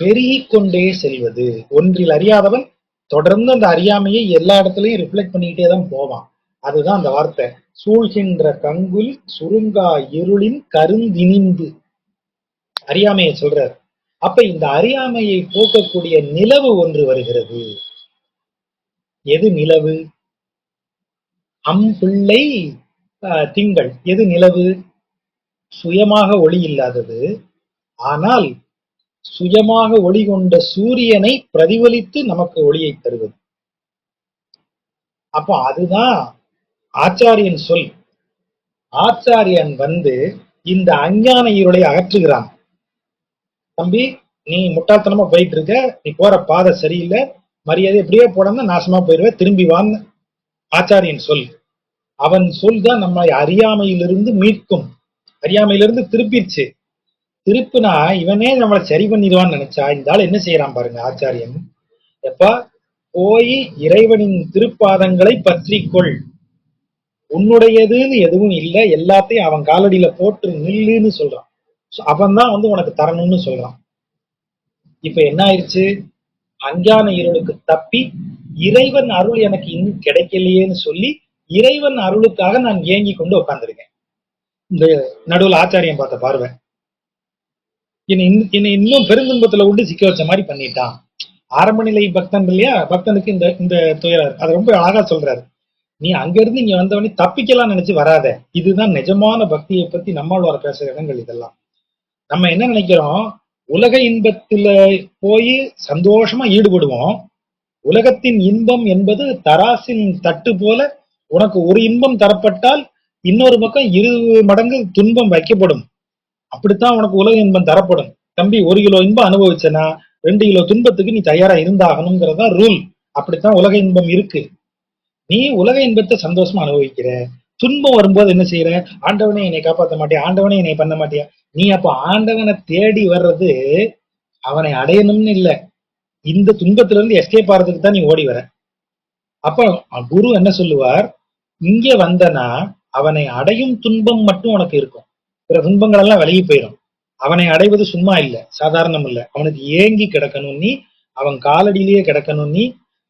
பெருகிக் கொண்டே செல்வது. ஒன்றில் அறியாதவன் தொடர்ந்து அந்த அறியாமையை எல்லா இடத்துலயும் ரிஃப்ளெக்ட் பண்ணிக்கிட்டே தான் போவான். அதுதான் அந்த வார்த்தை. சூழ்கின்ற கங்குல் சுருங்கா இருளின் கருந்தினிந்து, அறியாமையை சொல்றார். அப்ப இந்த அறியாமையை போக்கக்கூடிய நிலவு ஒன்று வருகிறது. எது நிலவு? அம்பிள்ளை திங்கள். எது நிலவு? சுயமாக ஒளி இல்லாதது, ஆனால் சுயமாக ஒளி கொண்ட சூரியனை பிரதிபலித்து நமக்கு ஒளியை தருவது. அப்போ அதுதான் ஆச்சாரியன் சொல். ஆச்சாரியன் இந்த அஞ்ஞான இருளை அகற்றுகிறான். தம்பி, நீ முட்டாள்தனமா போயிட்டு இருக்க, நீ போற பாதை சரியில்லை, மரியாதை இப்படியே போனா நாசமா போயிருவ, திரும்பி வான்னு ஆச்சாரியன் சொல். அவன் சொல் தான் நம்மை அறியாமையிலிருந்து மீட்கும். அறியாமையிலிருந்து திருப்பிடுச்சு. திருப்புனா இவனே நம்மளை சரி பண்ணிடுவான்னு நினைச்சா இந்த ஆள் என்ன செய்யறான் பாருங்க ஆச்சாரியன். எப்பா போய் இறைவனின் திருப்பாதங்களை பற்றிக்கொள், உன்னுடையதுன்னு எதுவும் இல்லை, எல்லாத்தையும் அவன் காலடியில போட்டு நில்லுன்னு சொல்றான். அவன் தான் உனக்கு தரணும்னு சொல்றான். இப்ப என்ன ஆயிடுச்சு, அஞ்ஞான இருளுக்கு தப்பி இறைவன் அருள் எனக்கு இன்னும் கிடைக்கலையேன்னு சொல்லி இறைவன் அருளுக்காக நான் ஏங்கி கொண்டு உட்கார்ந்துருக்கேன். இந்த நடுவில் ஆச்சாரியம் பார்த்த பார்வை என்னை இன்னும் பெருந்துன்பத்துல விட்டு சிக்க வச்ச மாதிரி பண்ணிட்டான். ஆரம்ப நிலை பக்தன் இல்லையா, பக்தனுக்கு இந்த இந்த துயரம் அதை ரொம்ப அழகா சொல்றாரு. நீ அங்க இருந்து இங்க வந்தவனே தப்பிக்கலாம் நினைச்சு வராத. இதுதான் நிஜமான பக்தியை பத்தி நம்மாழ்வார் பேசுற இடங்கள். இதெல்லாம் நம்ம என்ன நினைக்கிறோம், உலக இன்பத்துல போய் சந்தோஷமா ஈடுபடுவோம். உலகத்தின் இன்பம் என்பது தராசின் தட்டு போல, உனக்கு ஒரு இன்பம் தரப்பட்டால் இன்னொரு பக்கம் 2 மடங்கு துன்பம் வைக்கப்படும். அப்படித்தான் உனக்கு உலக இன்பம் தரப்படும். தம்பி 1 கிலோ இன்பம் அனுபவிச்சனா 2 கிலோ துன்பத்துக்கு நீ தயாரா இருந்தாகணுங்கிறதா ரூல். அப்படித்தான் உலக இன்பம் இருக்கு. நீ உலக இன்பத்தை சந்தோஷமா அனுபவிக்கிற, துன்பம் வரும்போது என்ன செய்யற, ஆண்டவனே என்னை காப்பாற்ற மாட்டியா, ஆண்டவனே என்னை பண்ண மாட்டியா. நீ அப்ப ஆண்டவனை தேடி வர்றது அவனை அடையணும்னு இல்லை, இந்த துன்பத்துல இருந்து எஸ்கேப் ஆறதுக்கு தான் நீ ஓடி வர. அப்ப குரு என்ன சொல்லுவார், இங்க வந்தனா அவனை அடையும் துன்பம் மட்டும் உனக்கு இருக்கும், பிற துன்பங்கள் எல்லாம் விலகி போயிடும். அவனை அடைவது சும்மா இல்லை, சாதாரணம் இல்லை. அவனுக்கு ஏங்கி கிடக்கணும் நீ, அவன் காலடியிலேயே கிடக்கணும் நீ.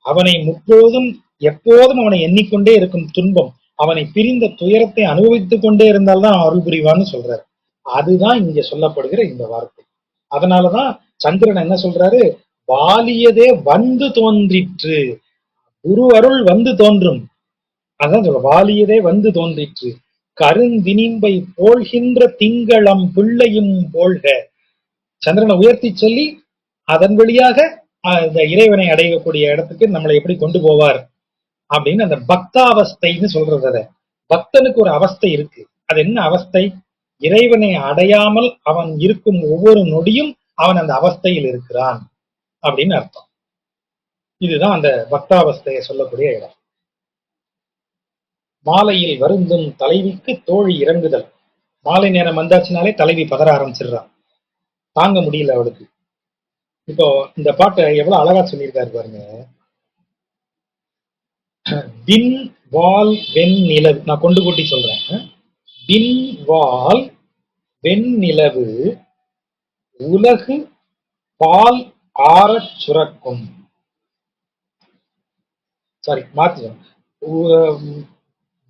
அவனை முப்போதும் எப்போதும் அவனை எண்ணிக்கொண்டே இருக்கும் துன்பம், அவனை பிரிந்த துயரத்தை அனுபவித்துக் கொண்டே இருந்தால்தான் அருள் புரிவான்னு சொல்றாரு. அதுதான் இங்க சொல்லப்படுகிற இந்த வார்த்தை. அதனாலதான் சந்திரன் என்ன சொல்றாரு, வாலியதே வந்து தோன்றிற்று, குரு அருள் வந்து தோன்றும். அதான் சொல்ற, வாலியதே வந்து தோன்றிற்று, கருந்தினிம்பை போல்கின்ற திங்களம் பிள்ளையும் போல்க. சந்திரனை உயர்த்தி சொல்லி அதன் வழியாக இந்த இறைவனை அடையக்கூடிய இடத்துக்கு நம்மளை எப்படி கொண்டு போவார் அப்படின்னு அந்த பக்தாவஸ்தைன்னு சொல்றது. அத பக்தனுக்கு ஒரு அவஸ்தை இருக்கு. அது என்ன அவஸ்தை, இறைவனை அடையாமல் அவன் இருக்கும் ஒவ்வொரு நொடியும் அவன் அந்த அவஸ்தையில் இருக்கிறான் அப்படின்னு அர்த்தம். இதுதான் அந்த பக்தாவஸ்தையை சொல்லக்கூடிய இடம். மாலையில் வருந்தும் தலைவிக்கு தோழி இறங்குதல். மாலை நேரம் வந்தாச்சுனாலே தலைவி பதற ஆரம்பிச்சிடுறான், தாங்க முடியல அவளுக்கு. இப்போ இந்த பாட்டை எவ்வளவு அழகா சொல்லியிருக்காரு பாருங்க. விண் வால் வெண்ணிலவு, நான் கொண்டு கூட்டி சொல்றேன். விண் வால் வெண்ணிலவு உலகு பால் ஆறச் சுரக்கும். சாரி மாத்திரம்,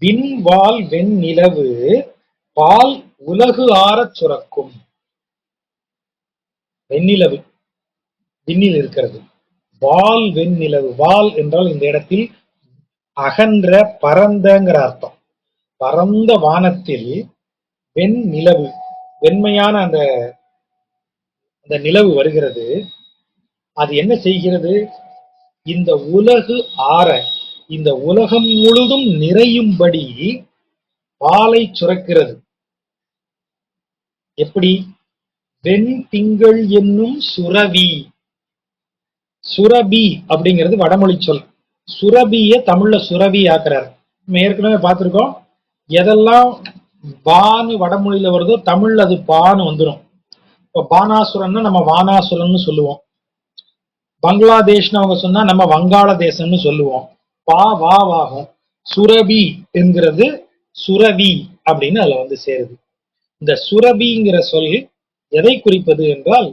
விண்வால் வெண்ணிலவு பால் உலகு ஆறச் சுரக்கும். வெண்ணிலவு விண்ணில் இருக்கிறது, வால் வெண்ணிலவு. வால் என்றால் இந்த இடத்தில் அகன்ற பரந்தங்கிற அர்த்தம். பரந்த வானத்தில் வெண்நிலவு, வெண்மையான அந்த நிலவு வருகிறது. அது என்ன செய்கிறது, இந்த உலகு ஆற, இந்த உலகம் முழுதும் நிறையும்படி பாலை சுரக்கிறது. எப்படி, வெண் திங்கள் என்னும் சுரவி. சுரபி அப்படிங்கிறது வடமொழி சொல். சுரபிய தமிழ்ல சுரவி ஆக்குறார். நம்ம ஏற்கனவே பார்த்திருக்கோம், எதெல்லாம் பானு வடமொழியில வருதோ தமிழ்ல அது பானு வந்துடும். இப்ப பானாசுரன் நம்ம வானாசுரன் சொல்லுவோம், பங்களாதேஷ்னு அவங்க சொன்னா நம்ம வங்காள தேசம்னு சொல்லுவோம், பா வா வாகும். சுரபி என்கிறது சுரவி அப்படின்னு அதுல வந்து சேருது. இந்த சுரபிங்கிற சொல் எதை குறிப்பது என்றால்,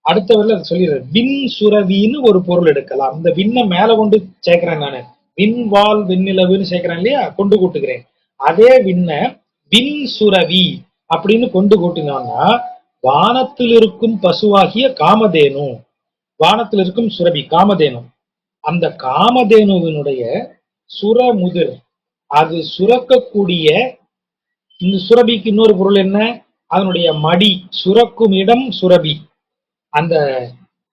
அடுத்தவர்கள் அதை சொல்லிடுற, விண் சுரவின்னு ஒரு பொருள் எடுக்கலாம். இந்த விண்ணை மேல கொண்டு சேர்க்கிறேன் நானு, விண்வால் வெண்ணிலவுன்னு சேர்க்கிறேன் இல்லையா, கொண்டு கூட்டுகிறேன். அதே விண்ண விண் சுரவி அப்படின்னு கொண்டு கூட்டினோம்னா வானத்தில் இருக்கும் பசுவாகிய காமதேனு, வானத்தில் இருக்கும் சுரபி காமதேனு, அந்த காமதேனுவினுடைய சுரமுதிர், அது சுரக்கக்கூடிய, இந்த சுரபிக்கு இன்னொரு பொருள் என்ன, அதனுடைய மடி, சுரக்கும் இடம் சுரபி. அந்த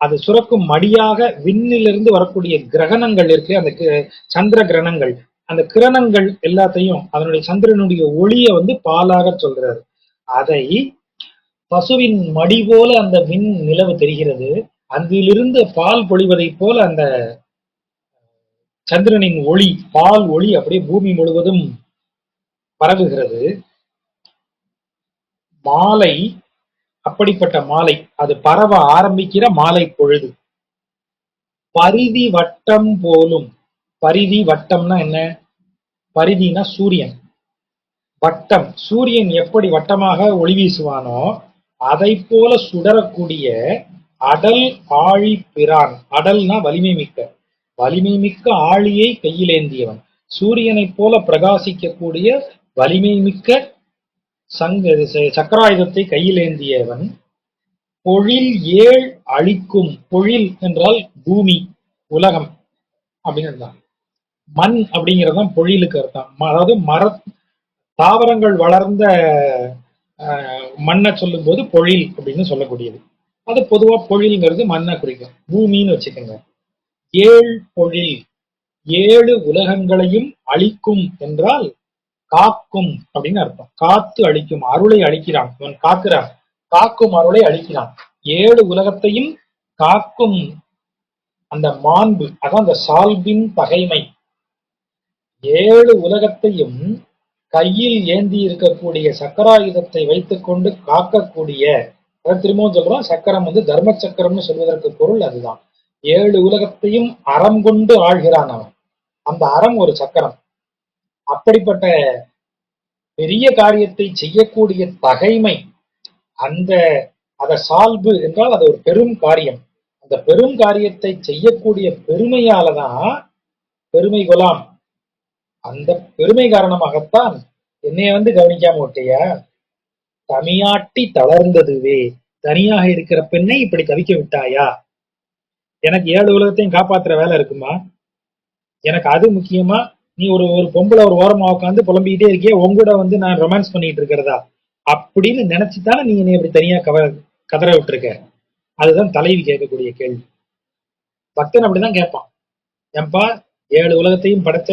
அது சுரக்கும் மடியாக விண்ணிலிருந்து வரக்கூடிய கிரகணங்கள் இருக்கு, அந்த சந்திர கிரணங்கள், அந்த கிரணங்கள் எல்லாத்தையும் அதனுடைய சந்திரனுடைய ஒளியை வந்து பாலாக சொல்றாரு. அதை பசுவின் மடி போல அந்த விண் நிலவு தெரிகிறது, அதிலிருந்து பால் பொழிவதை போல அந்த சந்திரனின் ஒளி, பால் ஒளி அப்படியே பூமி முழுவதும் பரவுகிறது. மாலை அப்படிப்பட்ட மாலை, அது பரவ ஆரம்பிக்கிற மாலை பொழுது. பரிதி வட்டம் போலும். பரிதி வட்டம்னா என்ன? பரிதினா சூரியன். வட்டம், சூரியன் எப்படி வட்டமாக ஒளி வீசுவானோ அதை போல சுடரக்கூடிய அடல் ஆழி பிரான். அடல்னா வலிமை மிக்க, வலிமை மிக்க ஆழியை கையிலேந்தியவன். சூரியனைப் போல பிரகாசிக்கக்கூடிய வலிமை மிக்க சக்கராயுதத்தை கையிலேந்தியவன். பொழில் ஏழ் அழிக்கும். பொழில் என்றால் பூமி, உலகம் அப்படின்னு. மண் அப்படிங்கறதுதான் பொழிலுக்கு அர்த்தம். அதாவது தாவரங்கள் வளர்ந்த மண்ணை சொல்லும் போது பொழில் அப்படின்னு சொல்லக்கூடியது. அது பொதுவா பொழில்ங்கிறது மண்ணை குறிக்கும், பூமின்னு வச்சுக்கோங்க. ஏழ் பொழில், 7 உலகங்களையும் அழிக்கும் என்றால் காக்கும் அப்படின்னு அர்த்தம். காத்து அழிக்கும், அருளை அழிக்கிறான், இவன் காக்குறான், காக்கும் அருளை அழிக்கிறான். 7 உலகத்தையும் காக்கும் அந்த மாண்பு, அதான் அந்த சால்பின் தகைமை. 7 உலகத்தையும் கையில் ஏந்தி இருக்கக்கூடிய சக்கராயுதத்தை வைத்துக் கொண்டு காக்கக்கூடிய, திரும்பவும் சொல்றோம், சக்கரம் தர்ம சக்கரம்னு சொல்வதற்கு பொருள் அதுதான். 7 உலகத்தையும் அறம் கொண்டு ஆழ்கிறான் அவன். அந்த அறம் ஒரு சக்கரம். அப்படிப்பட்ட பெரிய காரியத்தை செய்யக்கூடிய தகைமை, அத சால்பு என்றால் அது ஒரு பெரும் காரியம். அந்த பெரும் காரியத்தை செய்யக்கூடிய பெருமையாலதான் பெருமை கொலாம். அந்த பெருமை காரணமாகத்தான் என்னைய கவனிக்காம விட்டியா, தமியாட்டி தளர்ந்ததுவே, தனியாக இருக்கிற பெண்ணை இப்படி தவிக்க விட்டாயா? எனக்கு 7 உலகத்தையும் காப்பாத்துற வேலை இருக்குமா? எனக்கு அது முக்கியமா? நீ ஒரு பொம்பளை ஒரு ஓரமா உட்காந்து புலம்பிக்கிட்டே இருக்கிய, உங்கூட நான் ரொமான்ஸ் பண்ணிட்டு இருக்கிறதா அப்படின்னு நினைச்சுதானே நீ என்னை இப்படி தனியா கதற விட்டுருக்க? அதுதான் தலைவி கேட்கக்கூடிய கேள்வி. பக்தன் அப்படிதான் கேட்பான். ஏன்பா, 7 உலகத்தையும் படைச்ச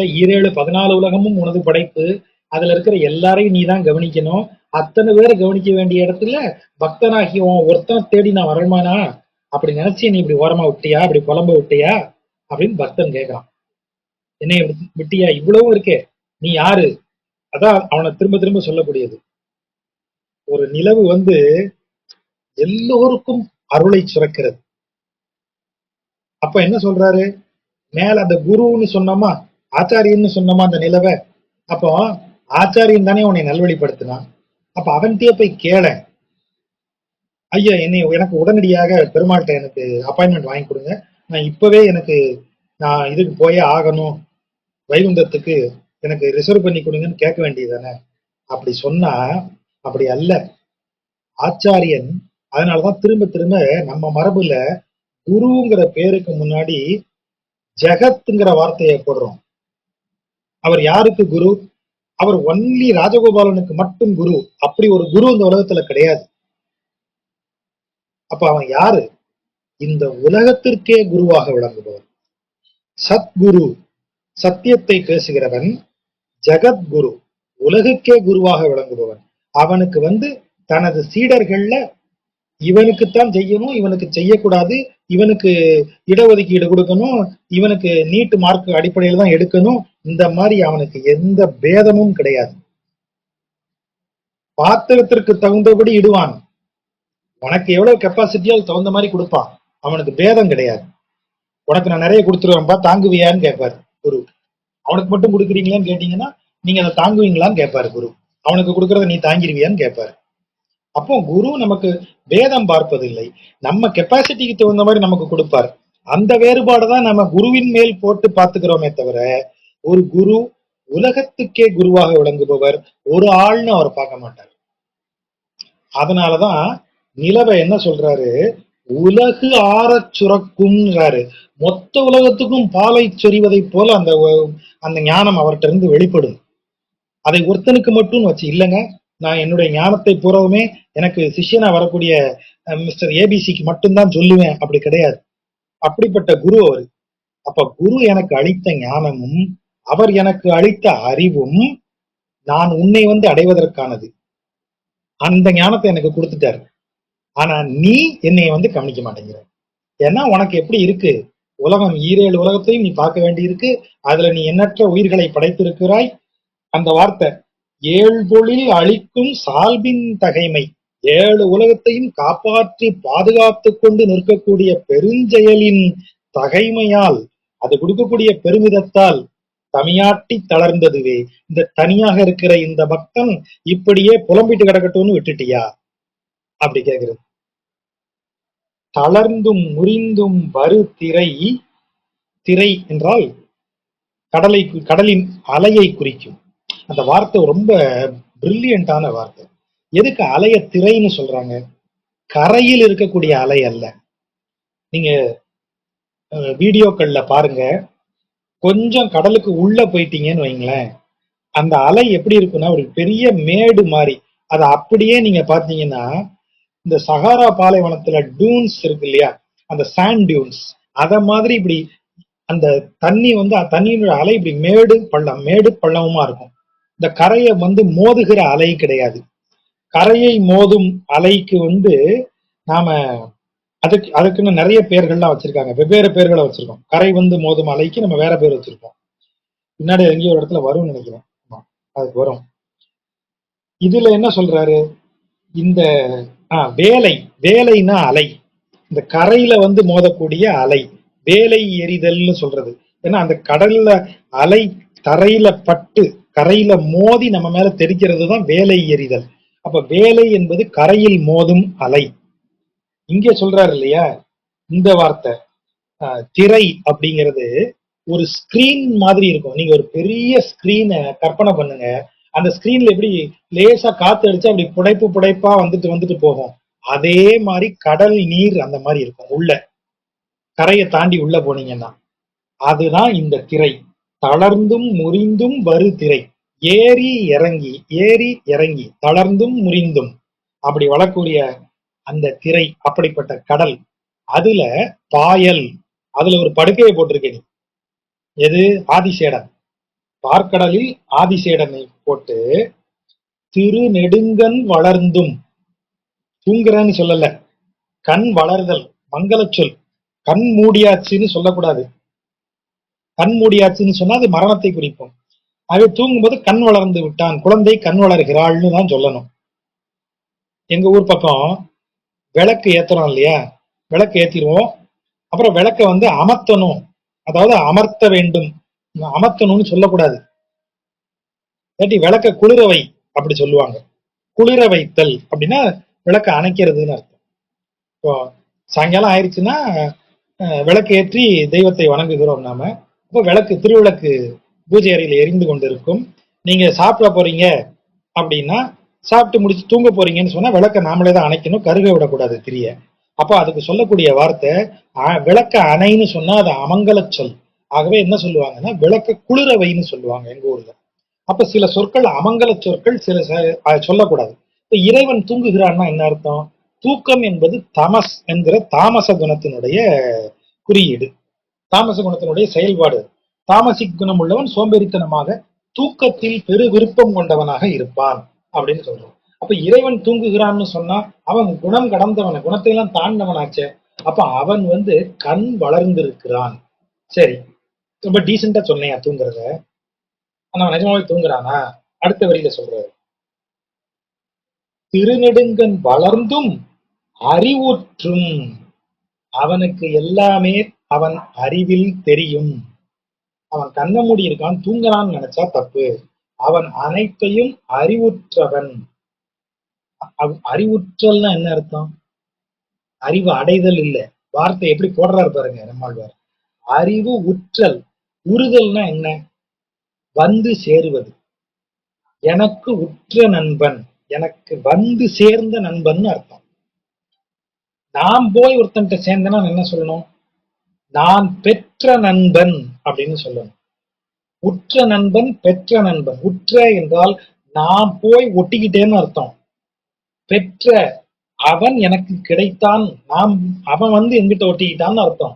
14 உலகமும் உனது படைப்பு, அதுல இருக்கிற எல்லாரையும் நீ தான் கவனிக்கணும். அத்தனை பேரை கவனிக்க வேண்டிய இடத்துல பக்தனாகி ஒருத்தனை தேடி நான் வரமானா? அப்படி நினைச்சு நீ இப்படி ஓரமா விட்டியா, இப்படி புலம்ப விட்டியா அப்படின்னு பக்தன் கேட்கறான். என்னைய விட்டியா? இவ்வளவும் இருக்கே, நீ யாரு? அதான் அவனை திரும்ப திரும்ப சொல்லக்கூடியது. ஒரு நிலவு எல்லோருக்கும் அருளை சுரக்கிறது. அப்ப என்ன சொல்றாரு? மேல அந்த குருன்னு சொன்னோமா, ஆச்சாரியன்னு சொன்னோமா அந்த நிலவை, அப்போ ஆச்சாரியன் தானே உன்னை நல்வழிப்படுத்தினான். அப்ப அவன்கிட்டயே போய் கேள, ஐயா எனக்கு உடனடியாக பெருமாள்கிட்ட எனக்கு அப்பாயின்மெண்ட் வாங்கி கொடுங்க, நான் இப்பவே நான் இதுக்கு போயே ஆகணும், வைகுந்தத்துக்கு எனக்கு ரிசர்வ் பண்ணி கொடுங்கன்னு கேட்க வேண்டியதானே? அப்படி சொன்னா அப்படி அல்ல. ஆச்சாரியன், அதனாலதான் திரும்ப திரும்ப நம்ம மரபுல குருங்கிற பேருக்கு முன்னாடி ஜெகத்ங்கிற வார்த்தையை போடுறோம். அவர் யாருக்கு குரு? அவர் ஒன்லி ராஜகோபாலனுக்கு மட்டும் குரு. அப்படி ஒரு குரு இந்த உலகத்துல கிடையாது. அப்ப அவன் யாரு? இந்த உலகத்திற்கே குருவாக விளங்குபவன், சத்குரு, சத்தியத்தை பேசுகிறவன். ஜெகத்குரு, உலகுக்கே குருவாக விளங்குபவன். அவனுக்கு தனது சீடர்கள்ல இவனுக்குத்தான் செய்யணும், இவனுக்கு செய்யக்கூடாது, இவனுக்கு இடஒதுக்கீடு கொடுக்கணும், இவனுக்கு நீட்டு மார்க் அடிப்படையில் தான் எடுக்கணும், இந்த மாதிரி அவனுக்கு எந்த பேதமும் கிடையாது. பாத்திரத்திற்கு தகுந்தபடி இடுவான். உனக்கு எவ்வளவு கெப்பாசிட்டியோ அது தகுந்த மாதிரி கொடுப்பான். அவனுக்கு பேதம் கிடையாது. உனக்கு நான் நிறைய கொடுத்துருவேன்பா, தாங்குவியான்னு கேட்பாரு குரு. அவனுக்கு மட்டும் கொடுக்குறீங்களான்னு கேட்டீங்கன்னா நீங்க அதை தாங்குவீங்களான்னு கேட்பாரு குரு. அவனுக்கு கொடுக்கறத நீ தாங்கிருவியான்னு கேட்பாரு. அப்போ குரு நமக்கு வேதம் பார்ப்பதில்லை, நம்ம கெப்பாசிட்டிக்கு தகுந்த மாதிரி நமக்கு கொடுப்பார். அந்த வேறுபாடுதான் நம்ம குருவின் மேல் போட்டு பார்த்துக்கிறோமே தவிர, ஒரு குரு உலகத்துக்கே குருவாக விளங்குபவர், ஒரு ஆள்னு அவர் பார்க்க மாட்டார். அதனாலதான் நிலவை என்ன சொல்றாரு? உலகு ஆறச் சுரக்கும்ங்கிறாரு. மொத்த உலகத்துக்கும் பாலை சொரிவதை போல அந்த ஞானம் அவர்கிட்ட இருந்து வெளிப்படும். அதை ஒருத்தனுக்கு மட்டும் வச்சு இல்லைங்க, நான் என்னுடைய ஞானத்தை பூராவுமே எனக்கு சிஷ்யனா வரக்கூடிய மிஸ்டர் ஏபிசிக்கு மட்டும்தான் சொல்லுவேன், அப்படி கிடையாது. அப்படிப்பட்ட குரு அவரு. அப்ப குரு எனக்கு அளித்த ஞானமும் அவர் எனக்கு அளித்த அறிவும் நான் உன்னை அடைவதற்கானது. அந்த ஞானத்தை எனக்கு கொடுத்துட்டாரு. ஆனா நீ என்னைய கவனிக்க மாட்டேங்கிற. ஏன்னா உனக்கு எப்படி இருக்கு, உலகம் 7 உலகத்தையும் நீ பார்க்க வேண்டி இருக்கு. அதுல நீ எண்ணற்ற உயிர்களை படைத்திருக்கிறாய். அந்த வார்த்தை 7 பொழில் அழிக்கும் சால்பின் தகைமை, ஏழு உலகத்தையும் காப்பாற்றி பாதுகாத்து கொண்டு நிற்கக்கூடிய பெருஞ்செயலின் தகைமையால், அது கொடுக்கக்கூடிய பெருமிதத்தால் தமியாட்டி தளர்ந்ததுவே. இந்த தனியாக இருக்கிற இந்த பக்தன் இப்படியே புலம்பிட்டு கிடக்கட்டும்னு விட்டுட்டியா அப்படி கேக்குறது. தளர்ந்தும் முறிந்தும் வரு திரை, திரை என்றால் கடலின் அலையை குறிக்கும். அந்த வார்த்தை ரொம்ப பிரில்லியண்டான வார்த்தை. எதுக்கு அலைய திரைன்னு சொல்றாங்க? கரையில் இருக்கக்கூடிய அலை அல்ல. நீங்க வீடியோக்கள்ல பாருங்க, கொஞ்சம் கடலுக்கு உள்ள போயிட்டீங்கன்னு வைங்களேன், அந்த அலை எப்படி இருக்குன்னா ஒரு பெரிய மேடு மாதிரி. அதை அப்படியே நீங்க பாத்தீங்கன்னா, இந்த சஹாரா பாலைவனத்துல டூன்ஸ் இருக்கு இல்லையா, அந்த சாண்ட் டியூன்ஸ், அத மாதிரி இப்படி அந்த தண்ணி வந்து தண்ணியோட அலை இப்படி மேடு பள்ளமுமா இருக்கும். இந்த கரையை வந்து மோதுகிற அலை கிடையாது. கரையை மோதும் அலைக்கு வந்து நாம அதுக்குன்னு நிறைய பேர்கள்லாம் வச்சிருக்காங்க, வெவ்வேறு பேர்களை வச்சிருக்கோம். கரை வந்து மோதும் அலைக்கு நம்ம வேற பேர் வச்சிருக்கோம். பின்னாடி எங்கேயோ ஒரு இடத்துல வரும்னு நினைக்கிறேன். அதுக்கு வரும். இதுல என்ன சொல்றாரு, இந்த வேலைன்னா அலை, இந்த கரையில வந்து மோதக்கூடிய அலை வேலை எறிதல்னு சொல்றது. ஏன்னா அந்த கடல்ல அலை தரையில பட்டு கரையில மோதி நம்ம மேல தெரிக்கிறது தான் வேலை எறிதல். அப்ப வேலை என்பது கரையில் மோதும் அலை. இங்க சொல்றாரு இல்லையா இந்த வார்த்தை, திரை அப்படிங்கிறது ஒரு ஸ்கிரீன் மாதிரி இருக்கும். நீங்க ஒரு பெரிய ஸ்கிரீனை கற்பனை பண்ணுங்க. அந்த ஸ்கிரீன்ல எப்படி லேசா காத்து அடிச்சா அப்படி புடைப்பா வந்துட்டு போகும். அதே மாதிரி கடல் நீர் அந்த மாதிரி இருக்கும். உள்ள கரையை தாண்டி உள்ள போனீங்கன்னா அதுதான் இந்த திரை. தளர்ந்தும் முறிந்தும் வரு திரை. ஏறி இறங்கி தளர்ந்தும் முறிந்தும் அப்படி வளரக்கூடிய அந்த திரை, அப்படிப்பட்ட கடல். அதுல பாயல், அதுல ஒரு படுக்கையை போட்டிருக்கேன். எது? ஆதிசேடன். பார்க்கடலில் ஆதிசேடனை போட்டு திருநெடுங்கண் வளர்ந்தும், தூங்குறன்னு சொல்லல, கண் வளர்தல் மங்கள சொல். கண் மூடியாச்சுன்னு சொல்லக்கூடாது. கண் மூடியாச்சுன்னு சொன்னா அது மரணத்தை குறிப்போம். அது தூங்கும்போது கண் வளர்ந்து விட்டான், குழந்தை கண் வளர்கிறாள்னு தான் சொல்லணும். எங்க ஊர் பக்கம் விளக்கு ஏத்துறோம் இல்லையா, விளக்கு ஏத்திடுவோம். அப்புறம் விளக்க வந்து அமர்த்தணும், அதாவது அமர்த்த வேண்டும், அமர்த்தணும்னு சொல்லக்கூடாது. இல்லாட்டி விளக்க குளிரவை அப்படி சொல்லுவாங்க. குளிர வைத்தல் அப்படின்னா விளக்க அணைக்கிறதுன்னு அர்த்தம். இப்போ சாயங்காலம் ஆயிடுச்சுன்னா விளக்கு ஏற்றி தெய்வத்தை வணங்குகிறோம் நாம. அப்போ விளக்கு, திருவிளக்கு பூஜை அறையில் எரிந்து கொண்டிருக்கும். நீங்க சாப்பிட போறீங்க அப்படின்னா, சாப்பிட்டு முடிச்சு தூங்க போறீங்கன்னு சொன்னா விளக்க நாமளே தான் அணைக்கணும், கருக விடக்கூடாது திரிய. அப்போ அதுக்கு சொல்லக்கூடிய வார்த்தை விளக்க அணைன்னு சொன்னா அது அமங்கல சொல். ஆகவே என்ன சொல்லுவாங்கன்னா விளக்க குளிரவைன்னு சொல்லுவாங்க எங்க ஊர்ல. அப்ப சில சொற்கள் அமங்கல சொற்கள், சில சொல்லக்கூடாது. இப்ப இறைவன் தூங்குகிறான்னா என்ன அர்த்தம்? தூக்கம் என்பது தமஸ் என்கிற தாமச குணத்தினுடைய குறியீடு, தாமச குணத்தினுடைய செயல்பாடு. தாமசிக் குணம் உள்ளவன் சோம்பேறித்தனமாக தூக்கத்தில் பெரு விருப்பம் கொண்டவனாக இருப்பான் அப்படின்னு சொல்றான். அப்ப இறைவன் தூங்குகிறான்னு சொன்னா அவன் குணம் கடந்தவன, குணத்தை எல்லாம் தாண்டவனாச்சே. அப்ப அவன் வந்து கண் வளர்ந்திருக்கிறான். சரி, ரொம்ப டீசெண்டா சொன்னேன் தூங்குறத. ஆனா நிஜமாவே தூங்குறானா? அடுத்த வரியில சொல்றாரு, திருநெடுங்கண் வளர்ந்தும் அறிவுற்றும். அவனுக்கு எல்லாமே அவன் அறிவில் தெரியும். அவன் கண்ண மூடி இருக்கான், தூங்குறான்னு நினைச்சா தப்பு. அவன் அனைத்தையும் அறிவுற்றவன். அறிவுற்றல்னா என்ன அர்த்தம்? அறிவு அடைதல் இல்ல. வார்த்தை எப்படி போடுறாரு பாருங்க நம்மாழ்வார். அறிவு உற்றல். உறுதல்னா என்ன? வந்து சேருவது. எனக்கு உற்ற நண்பன், எனக்கு வந்து சேர்ந்த நண்பன் அர்த்தம். நான் போய் ஒருத்தன்ட்ட சேர்ந்தேன்னா என்ன சொல்லணும்? நான் பெற்ற நண்பன் அப்படின்னு சொல்லணும். உற்ற நண்பன், பெற்ற நண்பன். உற்ற என்றால் நான் போய் ஒட்டிக்கிட்டேன்னு அர்த்தம். பெற்ற, அவன் எனக்கு கிடைத்தான், அவன் வந்து எங்கிட்ட ஒட்டிக்கிட்டான்னு அர்த்தம்.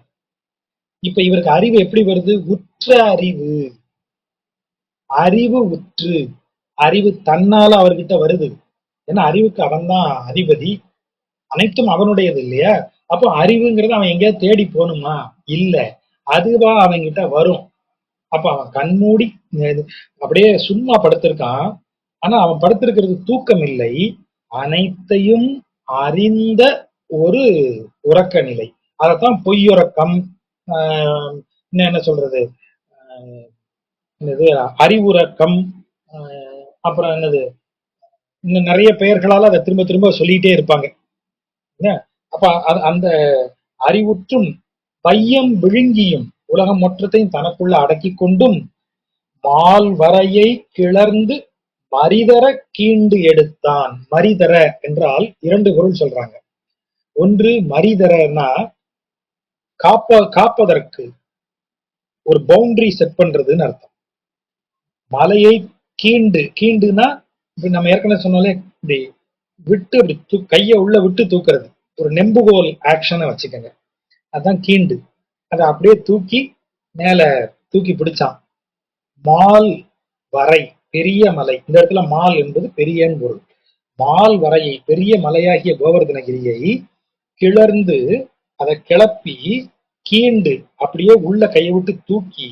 இப்ப இவருக்கு அறிவு எப்படி வருது? உற்ற அறிவு. அறிவு உற்று, அறிவு தன்னால அவர்கிட்ட வருது. ஏன்னா அறிவுக்கு அவன் தான் அதிபதி, அனைத்தும் அவனுடையது இல்லையா? அப்போ அறிவுங்கிறது அவன் எங்கேயாவது தேடி போகணுமா? இல்ல, அதுவா அவன்கிட்ட வரும். அப்ப அவன் கண்மூடி அப்படியே சும்மா படுத்திருக்கான். ஆனா அவன் படுத்திருக்கிறது தூக்கம் இல்லை, அனைத்தையும் அறிந்த ஒரு உறக்க நிலை. அதத்தான் பொய்யுறக்கம், இன்னும் என்ன சொல்றது, ஆஹ் என்னது அறிவுறக்கம், அப்புறம் என்னது, இன்னும் நிறைய பெயர்களால அதை திரும்ப திரும்ப சொல்லிட்டே இருப்பாங்க. என்ன? அப்ப அந்த அறிவுற்றும் பையம் விழுங்கியும் உலகம் மொற்றத்தையும் தனக்குள்ள அடக்கி கொண்டும் மால் வரையை கிளர்ந்து மரிதர கீண்டு எடுத்தான். மரிதர என்றால் இரண்டு பொருள் சொல்றாங்க. ஒன்று மரிதரனா காப்பதற்கு ஒரு பவுண்டரி செட் பண்றதுன்னு அர்த்தம். மலையை கீண்டுனா இப்ப நம்ம ஏற்கனவே சொன்னாலே இப்படி விட்டு அப்படி கைய உள்ள விட்டு தூக்குறது, ஒரு நெம்புகோல் ஆக்ஷனை வச்சுக்கோங்க, அதான் கீண்டு. அதை அப்படியே தூக்கி மேல தூக்கி பிடிச்சான். மால் வரை பெரிய மலை, இந்த இடத்துல மால் என்பது பெரியன்னு பொருள். மால் வரையை பெரிய மலையாகிய கோவர்தனகிரியை கிளர்ந்து அதை கிளப்பி கீண்டு அப்படியே உள்ள கையை விட்டு தூக்கி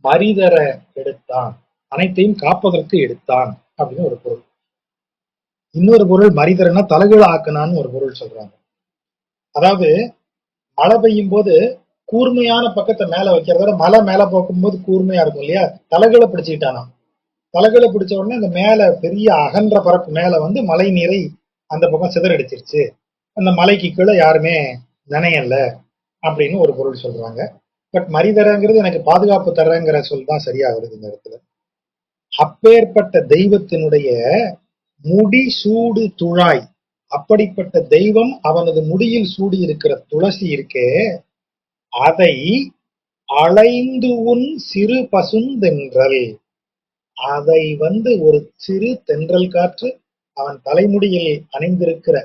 மரிதர எடுத்தான், அனைத்தையும் காப்பதற்கு எடுத்தான் அப்படின்னு ஒரு பொருள். இன்னொரு பொருள் மரிதரன்னா தலைகீழ ஆக்குனான்னு ஒரு பொருள் சொல்றாங்க. அதாவது மழை பெய்யும் போது கூர்மையான பக்கத்தை மேல வைக்கிறத விட மழை மேல போக்கும்போது கூர்மையா இருக்கும் இல்லையா, தலைகீழ பிடிச்சுக்கிட்டானா. தலைகீழ பிடிச்ச உடனே அந்த மேல பெரிய அகன்ற பரப்பு மேல வந்து மழை நீரை அந்த பக்கம் சிதறடிச்சிருச்சு, அந்த மலைக்கு கீழே யாருமே நினையல அப்படின்னு ஒரு பொருள் சொல்றாங்க. பட் மரிதரங்கிறது எனக்கு பாதுகாப்பு தரங்கிற சொல் தான் சரியா வருது இந்த இடத்துல. அப்பேற்பட்ட தெய்வத்தினுடைய முடி சூடு துழாய், அப்படிப்பட்ட தெய்வம் அவனது முடியில் சூடி இருக்கிற துளசி இருக்கே, அதை அலைந்து உன் சிறு பசுந்தென்றல், அதை வந்து ஒரு சிறு தென்றல் காற்று அவன் தலைமுடியில் அணிந்திருக்கிற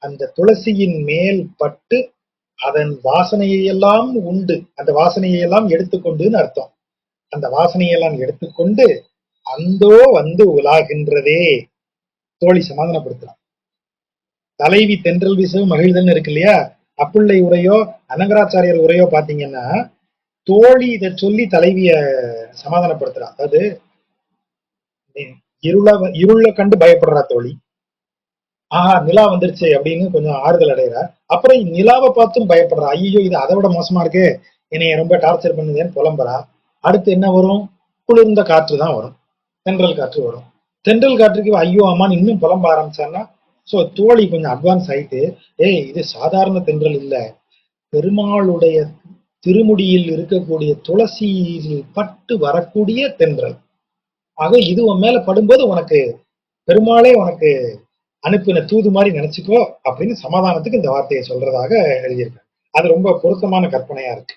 அந்த துளசியின் மேல் பட்டு அதன் வாசனையெல்லாம் உண்டு, அந்த வாசனையெல்லாம் எடுத்துக்கொண்டுன்னு அர்த்தம். அந்த வாசனையெல்லாம் எடுத்துக்கொண்டு அந்தோ வந்து உலாகின்றதே. தோழி சமாதானப்படுத்தலாம். தலைவி தென்றல் வீசு மகிழ்தல்னு இருக்கு இல்லையா, அப்புள்ளை உரையோ அனங்கராச்சாரியர் உரையோ பாத்தீங்கன்னா தோழி இதை சொல்லி தலைவிய சமாதானப்படுத்துறா. அதாவது இருள கண்டு பயப்படுறா தோழி, ஆஹா நிலா வந்துருச்சு அப்படின்னு கொஞ்சம் ஆறுதல் அடைகிறா. அப்புறம் நிலாவை பார்த்தும் பயப்படுறா, ஐயோ இது அதை விட மோசமா இருக்கு, என்னைய ரொம்ப டார்ச்சர் பண்ணுதுன்னு புலம்புறா. அடுத்து என்ன வரும், குளிர்ந்த காற்று தான் வரும், தென்றல் காற்று வரும். தென்றல் காற்றுக்கு ஐயோ அம்மான்னு இன்னும் புலம்ப ஆரம்பிச்சான்னா, சோ தோழி கொஞ்சம் அட்வான்ஸ் ஆயிட்டு, ஏய் இது சாதாரண தென்றல் இல்ல, பெருமாளுடைய திருமுடியில் இருக்கக்கூடிய துளசியில் பட்டு வரக்கூடிய தென்றல். ஆக இது உன் மேல படும்போது உனக்கு பெருமாளே உனக்கு அனுப்பின தூது மாதிரி நினைச்சுக்கோ அப்படின்னு சமாதானத்துக்கு இந்த வார்த்தையை சொல்றதாக எழுதியிருக்காங்க. அது ரொம்ப பொருத்தமான கற்பனையா இருக்கு.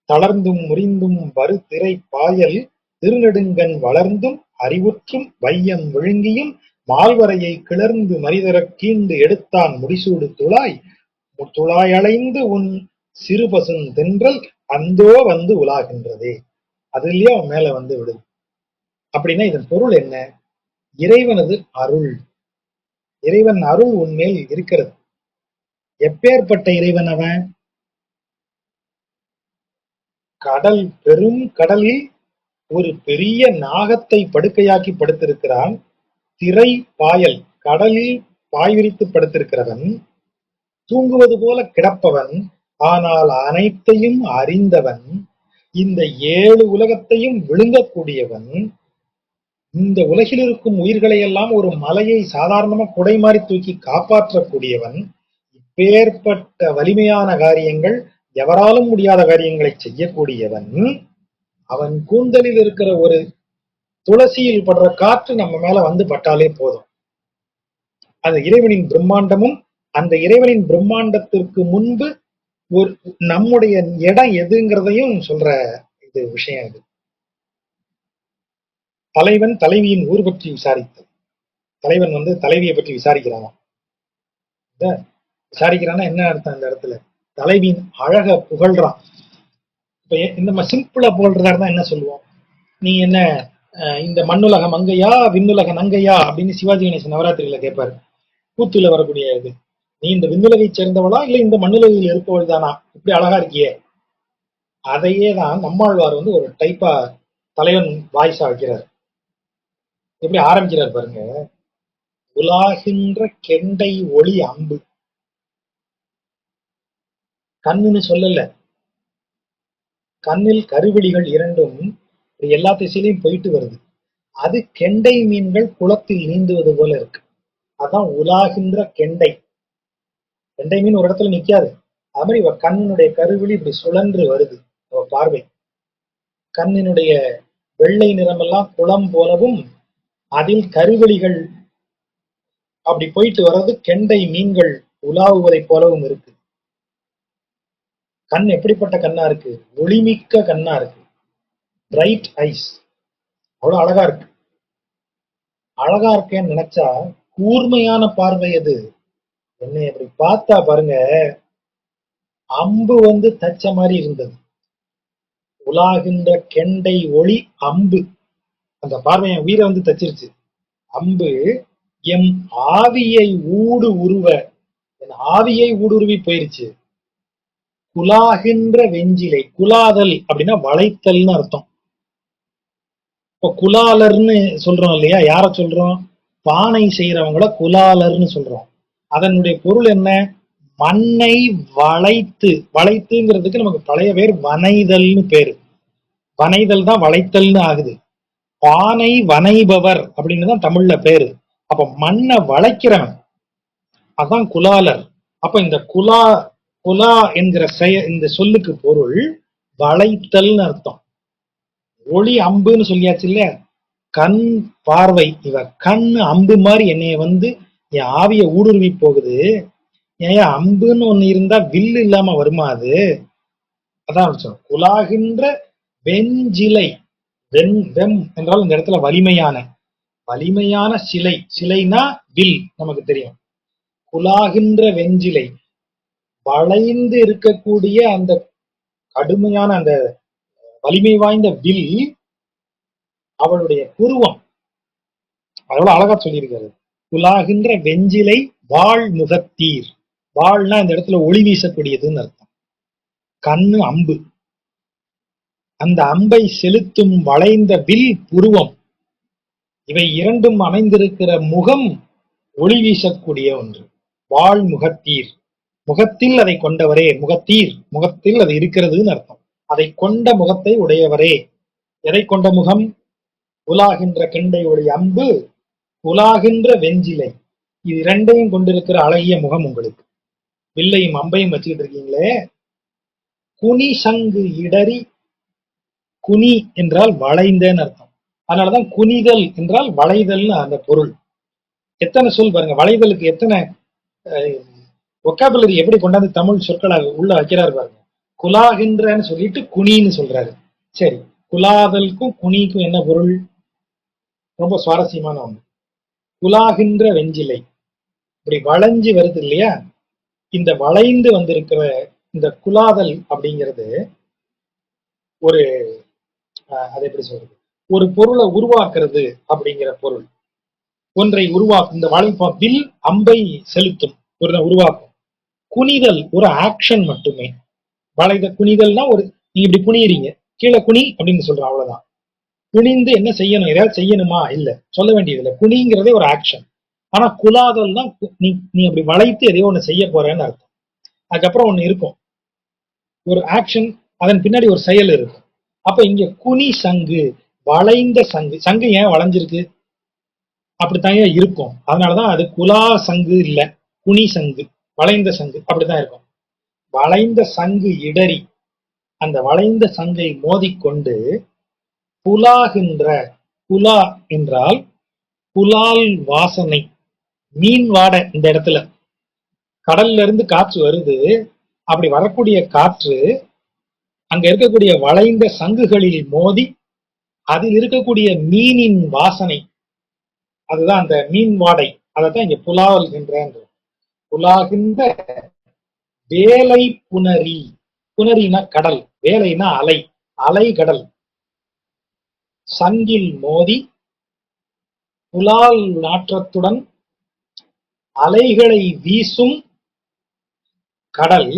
தளர்ந்தும் முறிந்தும் வருதிரை பாயல் திருநெடுங்கண் வளர்ந்தும் அறிவுற்றும் வையம் விழுங்கியும் மால்வரையை கிளர்ந்து மரிதர கீண்டு எடுத்தான் முடிசூடு துழாய், துழாயளைந்து உன் சிறு பசும் தென்றல் அந்தோ வந்து உலாகின்றதே. அது இல்லையா அவன் மேல வந்து விடுது. அப்படின்னா இதன் பொருள் என்ன, இறைவனது அருள், இறைவன் அருள் உன்மேல் இருக்கிறது. எப்பேற்பட்ட இறைவன் அவன், கடல் பெரும் கடலில் ஒரு பெரிய நாகத்தை படுக்கையாக்கி படுத்திருக்கிறான். திரை பாயல், கடலில் பாய் விரித்து படுத்திருக்கிறவன், தூங்குவது போல கிடப்பவன், ஆனால் அனைத்தையும் அறிந்தவன், இந்த 7 உலகத்தையும் விழுங்கக்கூடியவன், இந்த உலகில் இருக்கும் உயிர்களை எல்லாம் ஒரு மலையை சாதாரணமா குடை மாறி தூக்கி காப்பாற்றக்கூடியவன், இப்பேற்பட்ட வலிமையான காரியங்கள், எவராலும் முடியாத காரியங்களை செய்யக்கூடியவன், அவன் கூந்தலில் இருக்கிற ஒரு துளசியில் படுற காற்று நம்ம மேல வந்து பட்டாலே போதும், அது இறைவனின் பிரம்மாண்டமும், அந்த இறைவனின் பிரம்மாண்டத்திற்கு முன்பு ஒரு நம்முடைய இடம் எதுங்கிறதையும் சொல்ற இது விஷயம். இது தலைவன் தலைவியின் ஊர் பற்றி விசாரித்தல். தலைவன் வந்து தலைவியை பற்றி விசாரிக்கிறான். விசாரிக்கிறான்னா என்ன அர்த்தம், இந்த இடத்துல தலைவியின் அழக புகழ்றான். இப்ப இந்த சிம்பிளா புகழ்றதா இருந்தா என்ன சொல்லுவோம், நீ என்ன இந்த மண்ணுலக மங்கையா விண்ணுலக நங்கையா அப்படின்னு சிவாஜி கணேசன் நவராத்திரியில கேட்பாரு, கூத்துல வரக்கூடிய இது, நீ இந்த விண்ணுலகை சேர்ந்தவளா இல்ல இந்த மண்ணுலகில் இருப்பவள் தானா, இப்படி அழகா இருக்கியே. அதையே தான் நம்மாழ்வார் வந்து ஒரு டைப்பா தலைவன் வாய்ஸா வைக்கிறார். எப்படி ஆரம்பிக்கிறார் பாருங்க, உலாகின்ற கெண்டை ஒளி அம்பு. கண்ணுன்னு சொல்லல, கண்ணில் கருவிழிகள் இரண்டும் எல்லா திசையிலையும் போயிட்டு வருது. அது கெண்டை மீன்கள் குளத்தில் நீந்துவது போல இருக்கு. அதான் உலாகின்ற கெண்டை. கெண்டை மீன் ஒரு இடத்துல நிக்காது. அது மாதிரி இவ கண்ணினுடைய கருவிழி இப்படி சுழன்று வருது. அவ பார்வை கண்ணினுடைய வெள்ளை நிறமெல்லாம் குளம் போலவும், அதில் கருவிழிகள் அப்படி போயிட்டு வர்றது கெண்டை மீன்கள் உலாவுவதை போலவும் இருக்கு. கண் எப்படிப்பட்ட கண்ணா இருக்கு? ஒளிமிக்க கண்ணா இருக்கு. Bright eyes. அவ்வளவு அழகா இருக்கு. அழகா இருக்கேன்னு நினைச்சா கூர்மையான பார்வை அது. என்னை அப்படி பார்த்தா பாருங்க, அம்பு வந்து தச்ச மாதிரி இருந்தது. உலாகின்ற கெண்டை ஒளி அம்பு. அந்த பார்வை என் உயிரை வந்து தச்சிருச்சு. அம்பு எம் ஆவியை ஊடு உருவ, என் ஆவியை ஊடுருவி போயிருச்சு. குலாகின்ற வெஞ்சிலை. குலாதல் அப்படின்னா வளைத்தல்னு அர்த்தம். இப்ப குலாலர்னு சொல்றோம் இல்லையா? யார சொல்றோம்? பானை செய்யறவங்கள குலாலர்னு சொல்றோம். அதனுடைய பொருள் என்ன? மண்ணை வளைத்து. வளைத்துங்கிறதுக்கு நமக்கு பழைய பேர் வனைதல்னு பேரு. வனைதல் தான் வளைத்தல்னு ஆகுது. பானை வனைபவர் அப்படின்னு தான் தமிழ்ல பேரு. அப்ப மண்ணை வளைக்கிறவன் அதான் குலாலர். அப்ப இந்த குலா என்கிற இந்த சொல்லுக்கு பொருள் வளைத்தல்னு அர்த்தம். ஒளி அம்புன்னு சொல்லியாச்சு இல்ல? கண் பார்வை. இவ கண் அம்பு மாதிரி என்னைய வந்து என் ஆவிய ஊடுருவி போகுது. ஏன் அம்புன்னு ஒண்ணு இருந்தா வில்லு இல்லாம வருமா அது? அதான் குலாகின்ற வெஞ்சிலை. வெம் என்றால் இந்த இடத்துல வலிமையான, வலிமையான சிலை. சிலைனா வில், நமக்கு தெரியும். குலாகின்ற வெஞ்சிலை, வளைந்து இருக்கக்கூடிய அந்த கடுமையான அந்த வலிமை வாய்ந்த வில் அவளுடைய புருவம். அவ்வளவு அழகா சொல்லியிருக்காரு. குலாகின்ற வெஞ்சிலை வாழ் முகத்தீர். வாழ்னா இந்த இடத்துல ஒளி வீசக்கூடியதுன்னு அர்த்தம். கண்ணு அம்பு. அந்த அம்பை செலுத்தும் வளைந்த வில் புருவம். இவை இரண்டும் அமைந்திருக்கிற முகம் ஒளி வீசக்கூடிய ஒன்று. வாழ் முகத்தீர். முகத்தில் அதை கொண்டவரே. முகத்தீர், முகத்தில் அது இருக்கிறதுன்னு அர்த்தம். அதை கொண்ட முகத்தை உடையவரே. எதை கொண்ட முகம்? உலாகின்ற கெண்டை ஒளி அம்பு, உலாகின்ற வெஞ்சிலை. இது இரண்டையும் கொண்டிருக்கிற அழகிய முகம் உங்களுக்கு. வில்லையும் அம்பையும் வச்சுக்கிட்டு இருக்கீங்களே. குனி சங்கு இடறி. குனி என்றால் வளைந்தன்னு அர்த்தம். அதனாலதான் குனிதல் என்றால் வளைதல்னு அந்த பொருள். எத்தனை சொல் பாருங்க. வளைதலுக்கு எத்தனை ஒக்காபுலரி எப்படி கொண்டாந்து தமிழ் சொற்களை உள்ள வைக்கிறாரு பாருங்க. குலாகின்றன்னு சொல்லிட்டு குனின்னு சொல்றாரு. சரி, குலாதலுக்கும் குனிக்கும் என்ன பொருள்? ரொம்ப சுவாரஸ்யமான ஒண்ணு. குலாகின்ற வெஞ்சிலை. இப்படி வளைஞ்சு வருது இல்லையா? இந்த வளைந்து வந்திருக்கிற இந்த குலாதல் அப்படிங்கிறது ஒரு அதை எப்படி சொல்றது, ஒரு பொருளை உருவாக்குறது அப்படிங்கிற பொருள். ஒன்றை உருவாக்கும். இந்த வளைப்பா வில் அம்பை செலுத்தும், ஒரு உருவாக்கும். குனிதல் ஒரு ஆக்ஷன் மட்டுமே. வளைத குனிதல்னா ஒரு, நீங்க இப்படி குனியறீங்க, கீழே குனி அப்படின்னு சொல்றோம், அவ்வளவுதான். குனிந்து என்ன செய்யணும்? ஏதாவது செய்யணுமா? இல்ல, சொல்ல வேண்டியது இல்லை. குனிங்கிறதே ஒரு ஆக்ஷன். ஆனா குலாதல் தான் நீ அப்படி வளைத்து எதையோ ஒண்ணு செய்ய போறேன்னு அர்த்தம். அதுக்கப்புறம் ஒண்ணு இருக்கும், ஒரு ஆக்ஷன், அதன் பின்னாடி ஒரு செயல் இருக்கும். அப்ப இங்க குனி சங்கு, வளைந்த சங்கு. சங்கு ஏன் வளைஞ்சிருக்கு? அப்படித்தான் இருக்கும். அதனாலதான் அது குலா சங்கு இல்ல, குனி சங்கு, வளைந்த சங்கு. அப்படித்தான் இருக்கும். வளைந்த சங்கு இடறி, அந்த வளைந்த சங்கை மோதிக்கொண்டு புலாகின்ற. புலா என்றால் புலால் வாசனை, மீன் வாடை. இந்த இடத்துல கடல்ல இருந்து காற்று வருது. அப்படி வரக்கூடிய காற்று அங்க இருக்கக்கூடிய வளைந்த சங்குகளில் மோதி அதில் இருக்கக்கூடிய மீனின் வாசனை, அதுதான் அந்த மீன் வாடை. அதைத்தான் இங்க புலால் என்ற. புலாகின்ற வேலை புனரி. புனரினா கடல், வேலைனா அலை, அலை கடல். சங்கில் மோதி புலால் நாற்றத்துடன் அலைகளை வீசும் கடல்.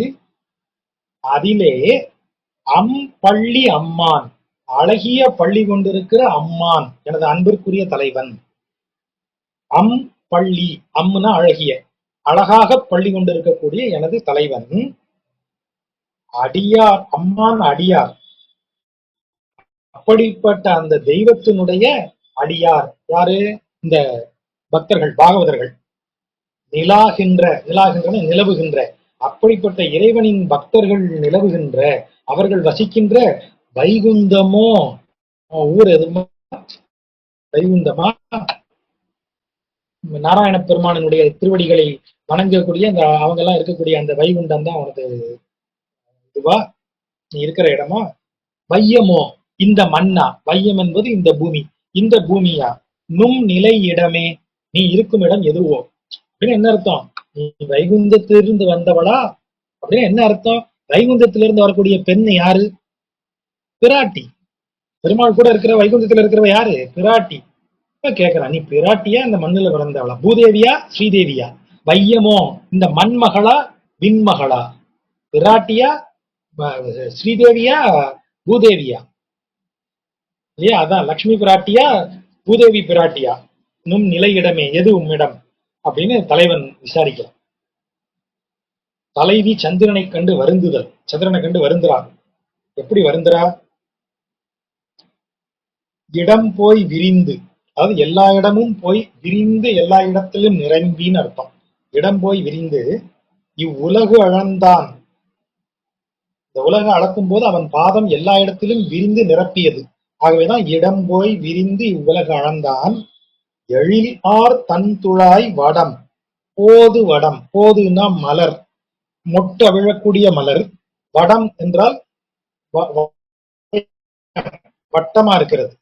அதிலே பள்ளி அம்மான், அழகிய பள்ளி கொண்டிருக்கிற அம்மான், எனது அன்பிற்குரிய தலைவன். பள்ளி, அம்முனா அழகிய, அழகாக பள்ளி கொண்டிருக்கக்கூடிய எனது தலைவன் அடியார், அம்மான் அடியார், அப்படிப்பட்ட அந்த தெய்வத்தினுடைய அடியார் யாரு? இந்த பக்தர்கள், பாகவதர்கள், நிலாகின்ற நிலவுகின்ற, அப்படிப்பட்ட இறைவனின் பக்தர்கள் நிலவுகின்ற, அவர்கள் வசிக்கின்ற வைகுந்தமோ, ஊர் எதுமா? வைகுந்தமா? நாராயண பெருமானினுடைய திருவடிகளை வணங்கக்கூடிய அந்த அவங்க எல்லாம் இருக்கக்கூடிய அந்த வைகுண்டம் தான் அவனது இதுவா, நீ இருக்கிற இடமா? வையமோ, இந்த மண்ணா? வையம் என்பது இந்த பூமி, இந்த பூமியா? நும் நிலை இடமே, நீ இருக்கும் இடம் எதுவோ? அப்படின்னு என்ன அர்த்தம்? நீ வைகுந்தத்திலிருந்து வந்தவளா அப்படின்னு என்ன அர்த்தம்? வைகுந்தத்திலிருந்து வரக்கூடிய பெண் யாரு? பிராட்டி. பெருமாள் கூட இருக்கிற வைகுந்தத்துல இருக்கிறவ யாரு? பிராட்டி. கேக்குறான், நீ பிராட்டியா இந்த மண்ணுல பிறந்தவளா? பூதேவியா ஸ்ரீதேவியா? வையமோ, இந்த மண்மகளா விண்மகளா? பிராட்டியா ஸ்ரீதேவியா பூதேவியா? இல்லையா? அதான் லக்ஷ்மி பிராட்டியா பூதேவி பிராட்டியா? நும் நிலையிடமே, எது உம்மிடம் அப்படின்னு தலைவன் விசாரிக்கிறான். தலைவி சந்திரனை கண்டு வருந்துதல், சந்திரனை கண்டு வருந்துறான். எப்படி வருந்துறா? இடம் போய் விரிந்து, அதாவது எல்லா இடமும் போய் விரிந்து, எல்லா இடத்திலும் நிரம்பின்னு அர்த்தம். இடம் போய் விரிந்து, இவ்வுலகு அளந்தான், இந்த உலகம் அளக்கும் போது அவன் பாதம் எல்லா இடத்திலும் விரிந்து நிரப்பியது. ஆகவேதான் இடம் போய் விரிந்து இவ்வுலகு அளந்தான். எழில் ஆர் தன் துழாய் வடம், போது வடம், போதுன்னா மலர், மொட்டு அவிழக்கூடிய மலர். வடம் என்றால் வட்டமா இருக்கிறது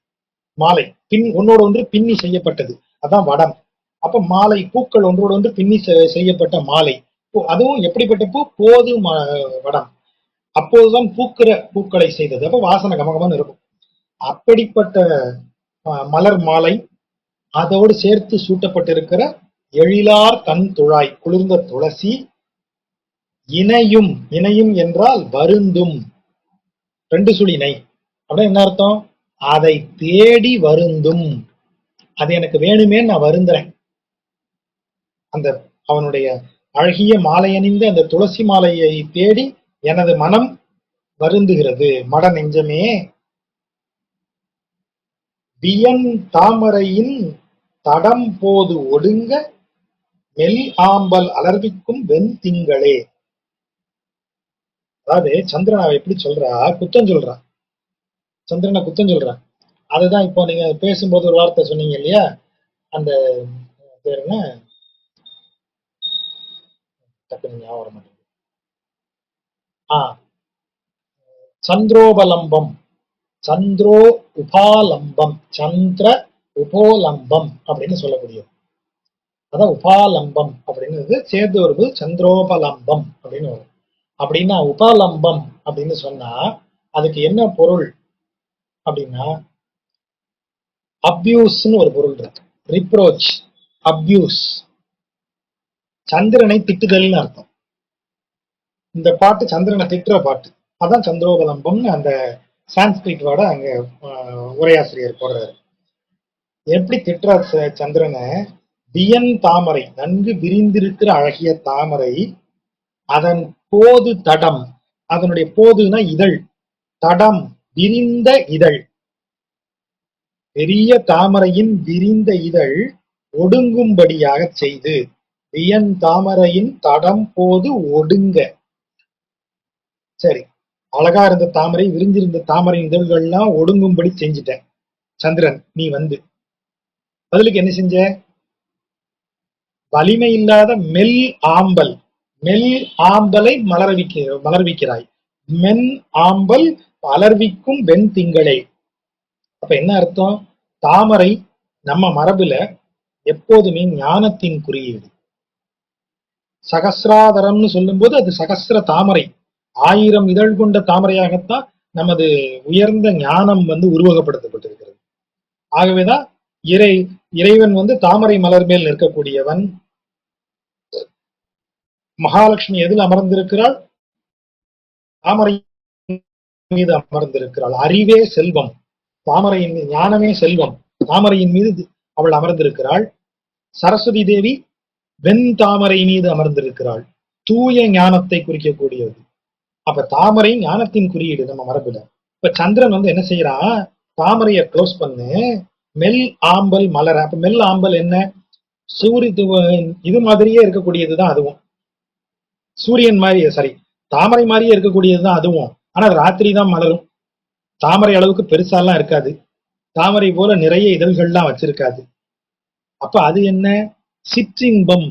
மாலை, பின் ஒன்னோடு ஒன்று பின்னி செய்யப்பட்டது, அதான் வடம். அப்ப மாலை, பூக்கள் ஒன்றோடு ஒன்று பின்னி செய்யப்பட்ட மாலை. அதுவும் எப்படிப்பட்ட பூ? போது வடம். அப்போதுதான் பூக்கிற பூக்களை செய்தது, அப்ப வாசனை கமகமன்னு இருக்கும். அப்படிப்பட்ட மலர் மாலை, அதோடு சேர்த்து சூட்டப்பட்டிருக்கிற எழிலார் தன் துழாய், குளிர்ந்த துளசி. இணையும், இணையும் என்றால் வருந்தும், ரெண்டு சுழினை அப்படின்னா என்ன அர்த்தம்? அதை தேடி வருந்தும், அது எனக்கு வேணுமே நான் வருந்துறேன். அந்த அவனுடைய அழகிய மாலை அணிந்த அந்த துளசி மாலையை தேடி எனது மனம் வருந்துகிறது. மட நெஞ்சமே, வியன் தாமரையின் தடம் போது ஒடுங்க மெல் ஆம்பல் அலர்விக்கும் வெண் திங்களே. அதாவது சந்திரனை எப்படி சொல்றா? குத்தம் சொல்றா, சந்திரனை குத்தம் சொல்றா. அதுதான் இப்போ நீங்க பேசும்போது ஒரு வார்த்தை சொன்னீங்க இல்லையா, அந்த பேர் என்ன, டக்குனு ஞாபகம் வர மாட்டேங்குது. சந்திரோபலம்பம், சந்திரோ உபாலம்பம், சந்திர உபோலம்பம் அப்படின்னு சொல்லக்கூடியது. அதான் உபாலம்பம் அப்படின்னு சேர்ந்து வருது, சந்திரோபலம்பம் அப்படின்னு வரும். அப்படின்னா உபாலம்பம் அப்படின்னு சொன்னா அதுக்கு என்ன பொருள் அப்படின்னா, அப்யூஸ்ன்னு ஒரு பொருள் இருக்கு. ரிப்ரோச், அப்யூஸ், சந்திரனை திட்டுதல்னு அர்த்தம். இந்த பாட்டு சந்திரனை திட்டுற பாட்டு, அதான் சந்திரோபலம்பம்னு அந்த சான்ஸ்கிரிட் வாட அங்க உரையாசிரியர் போடுறாரு. எப்படி திட்டுற சந்திரனை? வியன் தாமரை, நன்கு விரிந்திருக்கிற அழகிய தாமரை, அதன் போது தடம், அதனுடைய போதுனா இதழ், தடம் விரிந்த இதழ், பெரிய தாமரையின் விரிந்த இதழ் ஒடுங்கும்படியாக செய்து, வியன் தாமரையின் தடம் போது ஒடுங்க. சரி, அழகா இருந்த தாமரை, விரிஞ்சிருந்த தாமரை இதழ்கள்லாம் ஒடுங்கும்படி செஞ்சுட்டேன். சந்திரன் நீ வந்து பதிலுக்கு என்ன செஞ்ச? வலிமை இல்லாத மெல் ஆம்பல், மெல் ஆம்பலை மலர்விக்கிறாய், மென் ஆம்பல் அலர்விக்கும் வெண் திங்களே. அப்ப என்ன அர்த்தம்? தாமரை நம்ம மரபுல எப்போதுமே ஞானத்தின் குறியீடு. சகசிராதரம்னு சொல்லும் போது அது சகசிர தாமரை, 1000 இதழ் கொண்ட தாமரையாகத்தான் நமது உயர்ந்த ஞானம் உருவகப்படுத்தப்பட்டிருக்கிறது. ஆகவேதான் இறைவன் தாமரை மலர் மேல் நிற்கக்கூடியவன். மகாலட்சுமி எதில் அமர்ந்திருக்கிறாள்? தாமரை மீது அமர்ந்திருக்கிறாள். அறிவே செல்வம், தாமரையின் மீது ஞானமே செல்வம், தாமரையின் மீது அவள் அமர்ந்திருக்கிறாள். சரஸ்வதி தேவி வெண் தாமரை மீது அமர்ந்திருக்கிறாள். தூய ஞானத்தை குறிக்கக்கூடியது. அப்ப தாமரை ஞானத்தின் குறியீடு நம்ம மரபுல. இப்ப சந்திரன் வந்து என்ன செய்யறான், தாமரைய க்ளோஸ் பண்ணு, மெல் ஆம்பல் மலர. அப்ப மெல் ஆம்பல் என்ன, இது மாதிரியே இருக்கக்கூடியதுதான் அதுவும். சூரியன் மாதிரி, சாரி, தாமரை மாதிரியே இருக்கக்கூடியதுதான் அதுவும். ஆனா அது ராத்திரி தான் மலரும். தாமரை அளவுக்கு பெருசாலாம் இருக்காது. தாமரை போல நிறைய இதழ்கள்லாம் வச்சிருக்காது. அப்ப அது என்ன, சிற்றின்பம்.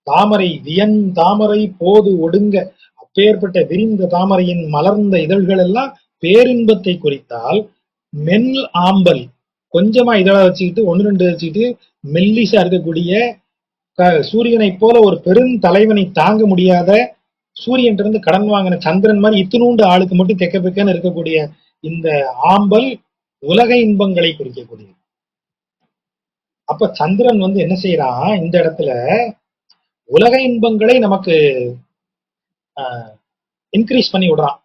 தாமரை வியன் தாமரை போது ஒடுங்க. அப்பேற்பட்ட விரிந்த தாமரையின் மலர்ந்த இதழ்கள் எல்லாம் பேரின்பத்தை குறித்தால், மெல் ஆம்பல் கொஞ்சமா இதழ வச்சுக்கிட்டு ஒன்னு ரெண்டு வச்சுக்கிட்டு மெல்லிசா இருக்கக்கூடிய சூரியனை போல ஒரு பெருந்தலைவனை தாங்க முடியாத, சூரியன் இருந்து கடன் வாங்கின சந்திரன் மாதிரி இத்தினூண்டு ஆளுக்கு மட்டும் தெக்க பெக்கன்னு இருக்கக்கூடிய இந்த ஆம்பல் உலக இன்பங்களை குறிக்கக்கூடியது. அப்ப சந்திரன் வந்து என்ன செய்யறான், இந்த இடத்துல உலக இன்பங்களை நமக்கு இன்க்ரீஸ் பண்ணி விடுறான்.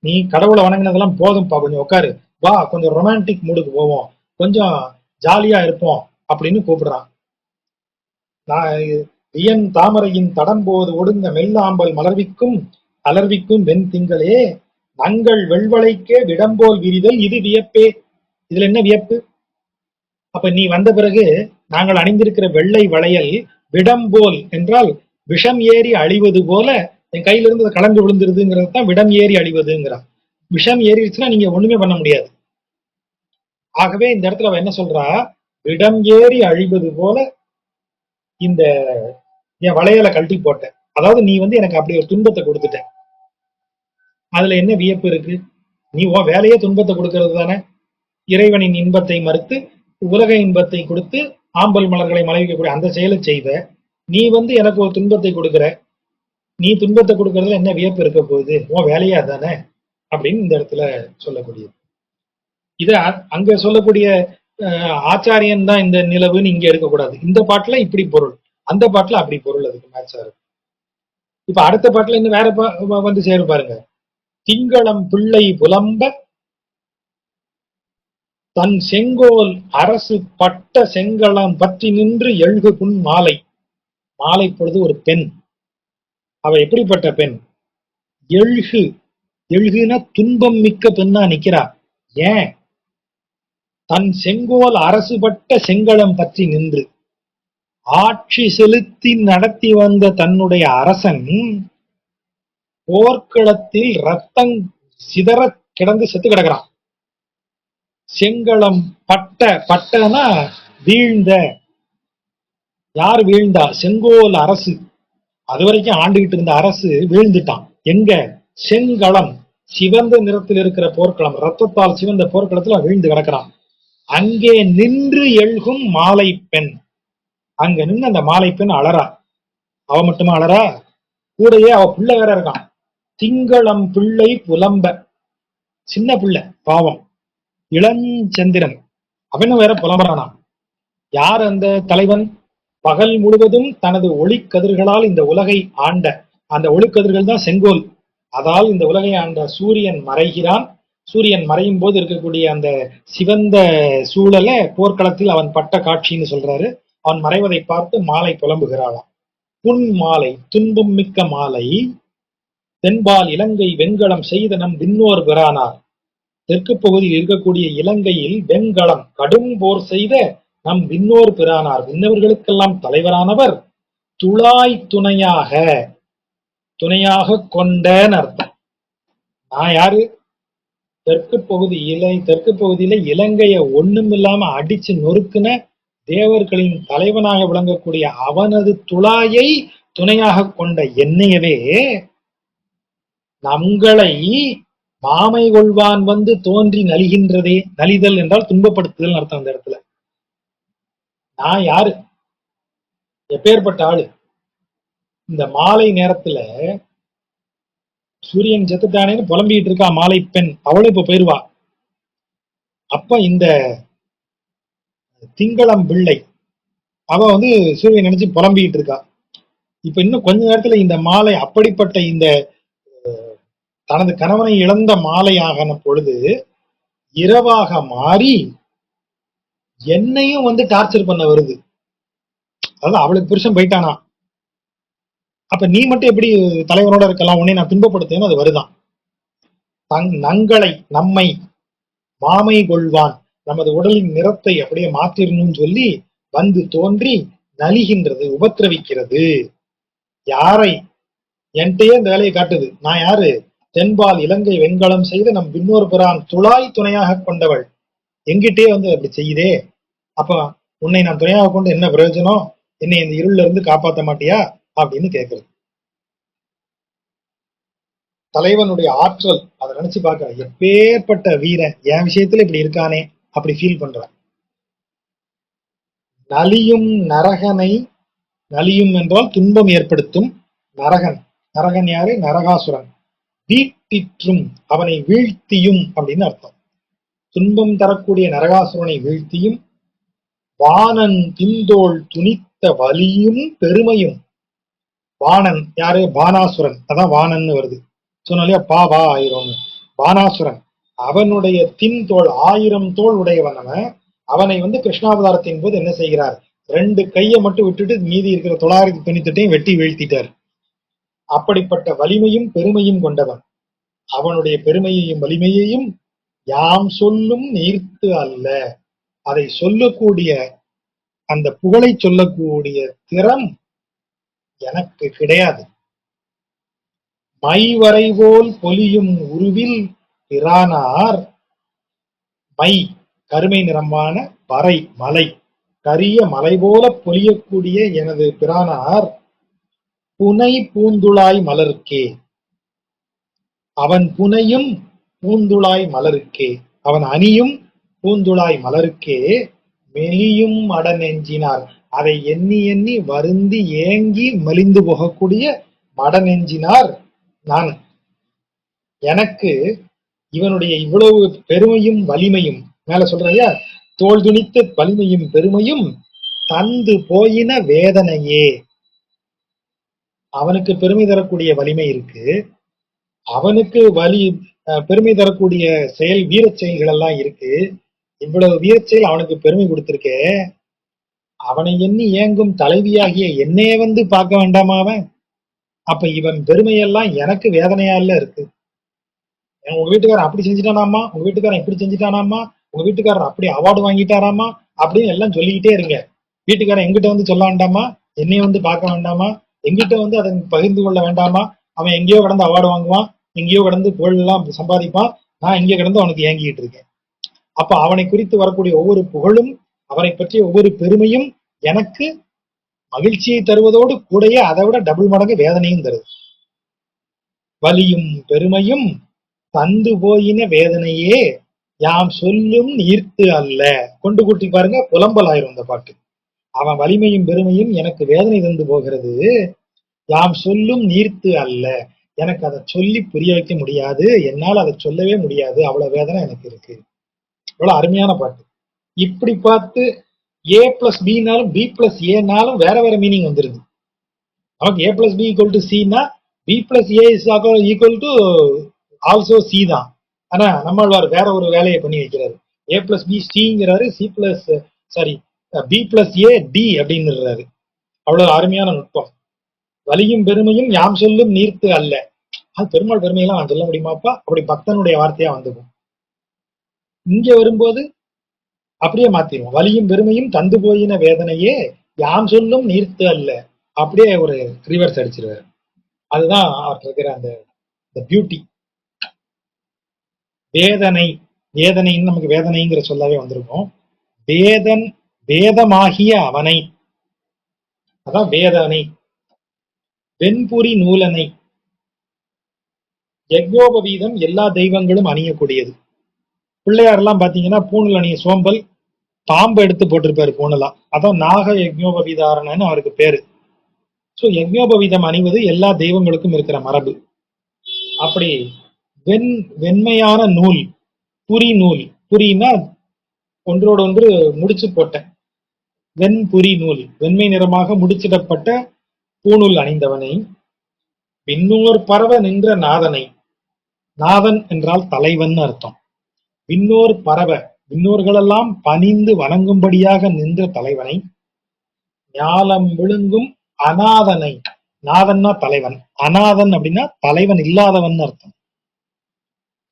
நீ கடவுளை வணங்கினதெல்லாம் போதும்பா, கொஞ்சம் உட்காரு, வா கொஞ்சம் ரொமான்டிக் மூடுக்கு போவோம், கொஞ்சம் ஜாலியா இருப்போம் அப்படின்னு கூப்பிடுறான். இயன் தாமரையின் தடம்போது ஒடுங்க மெல்லாம்பல் மலர்விக்கும் அலர்விக்கும் வெண் திங்களே நங்கள் வெள்வளைக்கே விடம்போல் விரிதல் இது வியப்பே. இதுல என்ன வியப்பு? அப்ப நீ வந்த பிறகு நாங்கள் அணிந்திருக்கிற வெள்ளை வளையல் விடம்போல் என்றால் விஷம் ஏறி அழிவது போல என் கையில இருந்து கலந்து விழுந்துருதுங்கிறது தான் விடம் ஏறி அழிவதுங்கிறான். விஷம் ஏறிடுச்சுன்னா நீங்க ஒண்ணுமே பண்ண முடியாது. ஆகவே இந்த இடத்துல அவ என்ன சொல்றா, விடம் ஏறி அழிவது போல இந்த என் வளையலை கழட்டி போட்டேன். அதாவது நீ வந்து எனக்கு அப்படி ஒரு துன்பத்தை கொடுத்துட்ட. அதுல என்ன வியப்பு இருக்கு? நீ உன் வேலையே துன்பத்தை கொடுக்கறது தானே. இறைவனின் இன்பத்தை மறுத்து உலக இன்பத்தை கொடுத்து ஆம்பல் மலர்களை மலைவிக்கக்கூடிய அந்த செயலை செய்த நீ வந்து எனக்கு ஒரு துன்பத்தை கொடுக்குற. நீ துன்பத்தை கொடுக்கறதுல என்ன வியப்பு இருக்க போகுது, உன் வேலையா தானே அப்படின்னு இந்த இடத்துல சொல்லக்கூடியது. இத அங்க சொல்லக்கூடிய ஆச்சாரியன் தான் இந்த நிலவுன்னு இங்க எடுக்கக்கூடாது. இந்த பாட்டுல இப்படி பொருள், அந்த பாட்டுல அப்படி பொருள், அதுக்கு மேட்சா இருக்கு. இப்ப அடுத்த பாட்டுல இன்னும் வேற வந்து சேரும் பாருங்க. திங்களம் பிள்ளை புலம்ப தன் செங்கோல் அரசு பட்ட செங்களம் பற்றி நின்று எழுகு புன் மாலை. மாலை பொழுது ஒரு பெண். அவ எப்படிப்பட்ட பெண்? எழுகு, எழுகுன துன்பம் மிக்க பெண்ணா நிக்கிறா. ஏன்? தன் செங்கோல் அரசு பட்ட செங்களம் பற்றி நின்று ஆட்சி செலுத்தி நடத்தி வந்த தன்னுடைய அரசன் போர்க்களத்தில் ரத்தம் சிதற கிடந்து செத்து கிடக்கிறான். செங்களம் பட்ட, பட்டனா வீழ்ந்த. யார் வீழ்ந்தா? செங்கோல் அரசு. அது வரைக்கும் ஆண்டுகிட்டு இருந்த அரசு வீழ்ந்துட்டான். எங்க? செங்களம், சிவந்த நிறத்தில் இருக்கிற போர்க்களம், ரத்தத்தால் சிவந்த போர்க்களத்துல வீழ்ந்து கிடக்கிறான். அங்கே நின்று எழுகும் மாலை பெண். அங்க நின்று அந்த மாலை பெண் அலறா. அவ மட்டுமா அலறா? கூடயே அவ பிள்ளை வேற இருக்கான். திங்களம் பிள்ளை புலம்ப. சின்ன பிள்ளை பாவம், இளஞ்சந்திரன், அவனும் வேற புலம்புறானா. யார் அந்த தலைவன்? பகல் முழுவதும் தனது ஒளிக்கதிர்களால் இந்த உலகை ஆண்ட அந்த ஒளிக்கதிர்கள் தான் செங்கோல். அதால் இந்த உலகை ஆண்ட சூரியன் மறைகிறான். சூரியன் மறையும் போது இருக்கக்கூடிய அந்த சிவந்த சூழல போர்க்களத்தில் அவன் பட்ட காட்சின்னு சொல்றாரு. அவன் மறைவதை பார்த்து மாலை புலம்புகிறாளாம். புன் மாலை, துன்பம் மிக்க மாலை. தென்பால் இலங்கை வெண்கலம் செய்த நம் விண்ணோர் பிரானார். தெற்கு பகுதியில் இருக்கக்கூடிய இலங்கையில் வெண்கலம் கடும் போர் செய்த நம் விண்ணோர் பிரானார், விண்ணவர்களுக்கெல்லாம் தலைவரானவர், துளாய் துணையாக, துணையாக கொண்டன்னு அர்த்தம். நான் யாரு? தெற்கு பகுதியில இலங்கைய ஒண்ணும் இல்லாம அடிச்சு நொறுக்குன தேவர்களின் தலைவனாக விளங்கக்கூடிய அவனது துளாயை துணையாக கொண்ட என்னையவே நங்களை மாமை கொள்வான் வந்து தோன்றி நலிகின்றதே. நலிதல் என்றால் துன்பப்படுத்துதல் அர்த்தம். அந்த இடத்துல நான் யாரு, எப்பேற்பட்ட ஆளு? இந்த மாலை நேரத்துல சூரியன் செத்துட்டானேன்னு புலம்பிட்டு இருக்கா மாலை பெண். அவளும் இப்ப போயிருவா. அப்ப இந்த திங்களம் பிள்ளை அவ வந்து சூரியன் நினைச்சு புலம்பிட்டு இருக்கா. இப்ப இன்னும் கொஞ்ச நேரத்துல இந்த மாலை அப்படிப்பட்ட இந்த தனது கணவனை இழந்த மாலை ஆகன பொழுது இரவாக மாறி என்னையும் வந்து டார்ச்சர் பண்ண வருது. அதாவது அவளுக்கு புருஷன் போயிட்டானா, அப்ப நீ மட்டும் எப்படி தலைவனோட இருக்கலாம், உன்னை நான் துன்பப்படுத்தேன்னு அது வருதான். நங்களை நம்மை மாமை கொள்வான், நமது உடலின் நிறத்தை அப்படியே மாற்றிடணும்னு சொல்லி வந்து தோன்றி நலிகின்றது, உபத்திரவிக்கிறது. யாரை? என்கிட்டயே இந்த வேலையை காட்டுது. நான் யாரு? தென்பால் இலங்கை வெண்கலம் செய்து நம் பின்னோர் பிரான் துளாய் துணையாக கொண்டவள். எங்கிட்டே வந்து அப்படி செய்யுதே. அப்ப உன்னை நான் துணையாக கொண்டு என்ன பிரயோஜனம்? என்னை இந்த இருள்ல இருந்து காப்பாற்ற மாட்டியா அப்படின்னு கேட்கறது. தலைவனுடைய ஆற்றல் அதை நினைச்சு பார்க்கிறேன். எப்பேற்பட்ட வீரன் என் விஷயத்துல இப்படி இருக்கானே அப்படி ஃபீல் பண்றேன். நலியும் நரகனை, நலியும் என்றால் துன்பம் ஏற்படுத்தும் நரகன். நரகன் யாரு? நரகாசுரன். வீட்டிற்றும், அவனை வீழ்த்தியும் அப்படின்னு அர்த்தம். துன்பம் தரக்கூடிய நரகாசுரனை வீழ்த்தியும், வாணன் திந்தோள் துணித்த வலியும் பெருமையும். வாணன் யாரு? பானாசுரன். அதான் வாணன்னு வருது. சொன்னாலே வா ஆயிரம். பானாசுரன் அவனுடைய தின்தோள், 1000 தோள் உடையவன். அவனை வந்து கிருஷ்ணாவதாரத்தின் போது என்ன செய்கிறார்? 2 கையை மட்டும் விட்டுட்டு மீதி இருக்கிற 998 வெட்டி வீழ்த்திட்டார். அப்படிப்பட்ட வலிமையும் பெருமையும் கொண்டவன். அவனுடைய பெருமையையும் வலிமையையும் யாம் சொல்லும் நீர்த்து அல்ல, அதை சொல்லக்கூடிய அந்த புகழை சொல்லக்கூடிய திறம் எனக்கு கிடையாது. மைவரை போல் பொலியும் உருவில் பிரானார். மை கருமை நிறமான வரை மலை, கரிய மலை போல பொலியக்கூடிய எனது பிரானார் புனை பூந்துளாய் மலருக்கே. அவன் புனையும் பூந்துளாய் மலருக்கே, அவன் அணியும் பூந்துளாய் மலருக்கே மெலியும் மடநெஞ்சினார். அதை எண்ணி எண்ணி வருந்தி ஏங்கி மெலிந்து போகக்கூடிய மடநெஞ்சினார் நான். எனக்கு இவனுடைய இவ்வளவு பெருமையும் வலிமையும், மேல சொல்றையா, தோல் துணித்த வலிமையும் பெருமையும் தந்து போயின வேதனையே. அவனுக்கு பெருமை தரக்கூடிய வலிமை இருக்கு, அவனுக்கு பெருமை தரக்கூடிய செயல், வீர செயல்கள் எல்லாம் இருக்கு. இவ்வளவு வீர செயல் அவனுக்கு பெருமை கொடுத்திருக்கே, அவனை எண்ணி ஏங்கும் தலைவியாகிய என்னைய வந்து பார்க்க வேண்டாமா அவன்? அப்ப இவன் பெருமையெல்லாம் எனக்கு வேதனையா இல்ல இருக்கு. உங்க வீட்டுக்காரன் அப்படி செஞ்சுட்டானாமா, உங்க வீட்டுக்காரன் இப்படி செஞ்சுட்டானாமா, உங்க வீட்டுக்காரர் அப்படி அவார்டு வாங்கிட்டாராமா அப்படின்னு எல்லாம் சொல்லிக்கிட்டே இருங்க. வீட்டுக்காரன் எங்கிட்ட வந்து சொல்ல வேண்டாமா? என்னைய வந்து பார்க்க வேண்டாமா? எங்கிட்ட வந்து அதை பகிர்ந்து கொள்ள வேண்டாமா? அவன் எங்கேயோ கடந்து அவார்டு வாங்குவான், எங்கேயோ கடந்து புகழ் எல்லாம் சம்பாதிப்பான், நான் இங்கே கடந்து அவனுக்கு ஏங்கிட்டு இருக்கேன். அப்ப அவனை குறித்து வரக்கூடிய ஒவ்வொரு புகழும், அவனை பற்றிய ஒவ்வொரு பெருமையும் எனக்கு மகிழ்ச்சியை தருவதோடு கூடயே அதை விட டபுள் மடங்கு வேதனையும் தருது. வலியும் பெருமையும் தந்து போயின வேதனையே யாம் சொல்லும் ஈர்த்து அல்ல. கொண்டு கூட்டி பாருங்க, புலம்பல் ஆயிரும் இந்த பாட்டு. அவன் வலிமையும் பெருமையும் எனக்கு வேதனை தந்து போகிறது, யாம் சொல்லும் நீர்த்து அல்ல, எனக்கு அதை சொல்லி புரிய வைக்க முடியாது, என்னால் அதை சொல்லவே முடியாது, அவ்வளவு வேதனை எனக்கு இருக்கு. இவ்வளவு அருமையான பாட்டு. இப்படி பார்த்து ஏ பிளஸ் பினாலும் பி பிளஸ் ஏனாலும் வேற வேற மீனிங் வந்துருது. நமக்கு A plus B equal to சின்னா B plus A is equal to also C தான். ஆனா நம்மாழ்வார் வேற ஒரு வேலையை பண்ணி வைக்கிறாரு. ஏ பிளஸ் பி சிங்கிறாரு, C plus B plus A D அப்படின்னுறாரு. அவ்வளவு அருமையான நுட்பம். வலியும் பெருமையும் யாம் சொல்லும் நீர்த்து அல்ல. அது பெருமாள் பெருமையெல்லாம் நான் சொல்ல முடியுமாப்பா? அப்படி பக்தனுடைய வார்த்தையா வந்துடும். இங்க வரும்போது அப்படியே மாத்திடுவோம். வலியும் பெருமையும் தந்து போயின வேதனையே யாம் சொல்லும் நீர்த்து அல்ல, அப்படியே ஒரு ரிவர்ஸ் அடிச்சிருவாரு. அதுதான் அவர் இருக்கிற அந்த பியூட்டி. வேதனை, வேதனைன்னு நமக்கு வேதனைங்கிற சொல்லாவே வந்திருக்கும். வேதமாகிய அவனை, அதான் வேதனை. வெண்புரி நூலனை, யக்ஞோபவீதம் எல்லா தெய்வங்களும் அணியக்கூடியது. பிள்ளையார் எல்லாம் பாத்தீங்கன்னா பூணல் அணிய சோம்பல், பாம்பு எடுத்து போட்டிருப்பாரு பூணலா, அதான் நாக யக்ஞோபவீதாரணன்னு அவருக்கு பேரு. சோ யக்ஞோபவீதம் அணிவது எல்லா தெய்வங்களுக்கும் இருக்கிற மரபு. அப்படி வெண்மையான நூல், புரி நூல், புரினா ஒன்றோடு ஒன்று முடிச்சு போட்ட வெண்புரி நூல், வெண்மை நிறமாக முடிச்சிடப்பட்ட பூணூல் அணிந்தவனை, விண்ணோர் பரவ நின்ற நாதனை, நாதன் என்றால் தலைவன் அர்த்தம். விண்ணோர் பரவ, விண்ணோர்களெல்லாம் பணிந்து வணங்கும்படியாக நின்ற தலைவனை, ஞாலம் விழுங்கும் அநாதனை. நாதன்னா தலைவன், அநாதன் அப்படின்னா தலைவன் இல்லாதவன் அர்த்தம்.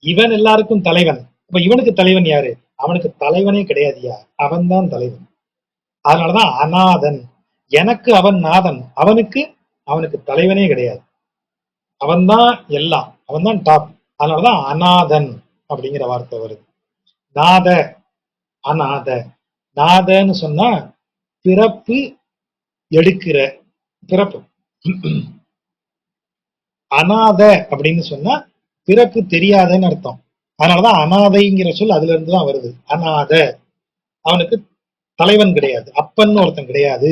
இவன் எல்லாருக்கும் தலைவன். இப்ப இவனுக்கு தலைவன் யாரு? அவனுக்கு தலைவனே கிடையாதுயா, அவன்தான் தலைவன். அதனாலதான் அநாதன். எனக்கு அவன் நாதன், அவனுக்கு தலைவனே கிடையாது. அவன்தான் எல்லாம், அவன்தான் டாப். அதனாலதான் அநாதன் அப்படிங்கிற வார்த்தை வருது. நாத, அநாத. நாதன்னு சொன்னா பிறப்பு எடுக்கிற பிறப்பு. அநாத அப்படின்னு சொன்னா பிறப்பு தெரியாதன்னு அர்த்தம். அதனாலதான் அநாதைங்கிற சொல் அதுல இருந்துதான் வருது. அநாத, அவனுக்கு தலைவன் கிடையாது, அப்பன்னு ஒருத்தன் கிடையாது,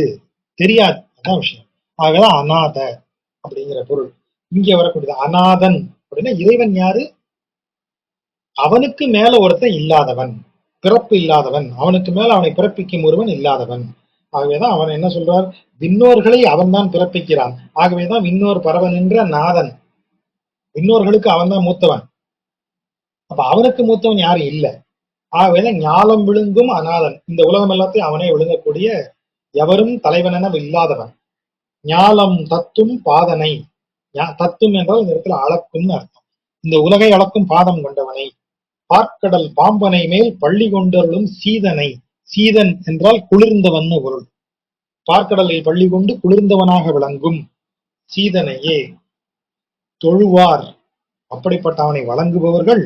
தெரியாது, அதான் விஷயம். ஆகதான் அநாத அப்படிங்கிற பொருள் இங்க வரக்கூடியது. அநாதன் அப்படின்னா இறைவன் யாரு? அவனுக்கு மேல ஒருத்தன் இல்லாதவன், பிறப்பு இல்லாதவன், அவனுக்கு மேல அவனை பிறப்பிக்கும் ஒருவன் இல்லாதவன். ஆகவேதான் அவன் என்ன சொல்றார்? விண்ணோர்களை அவன் தான் பிறப்பிக்கிறான். ஆகவேதான் விண்ணோர் பரவன் என்ற நாதன். விண்ணோர்களுக்கு அவன் தான் மூத்தவன். அப்ப அவனுக்கு மூத்தவன் யாரும் இல்லை. ஆகவேதான் ஞாலம் விழுங்கும் அநாதன். இந்த உலகம் எல்லாத்தையும் அவனே விழுங்கக்கூடிய, எவரும் தலைவன் என இல்லாதவன். ஞாலம் தத்தும் பாதனை. தத்தும் என்றால் இந்த இடத்துல அளக்கும் அர்த்தம். இந்த உலகை அளக்கும் பாதம் கொண்டவனை. பார்க்கடல் பாம்பனை மேல் பள்ளி கொண்டருளும் சீதனை. சீதன் என்றால் குளிர்ந்தவன் பொருள். பார்க்கடலில் பள்ளி கொண்டு குளிர்ந்தவனாக விளங்கும் சீதனையே தொழுவார். அப்படிப்பட்ட அவனை வழங்குபவர்கள்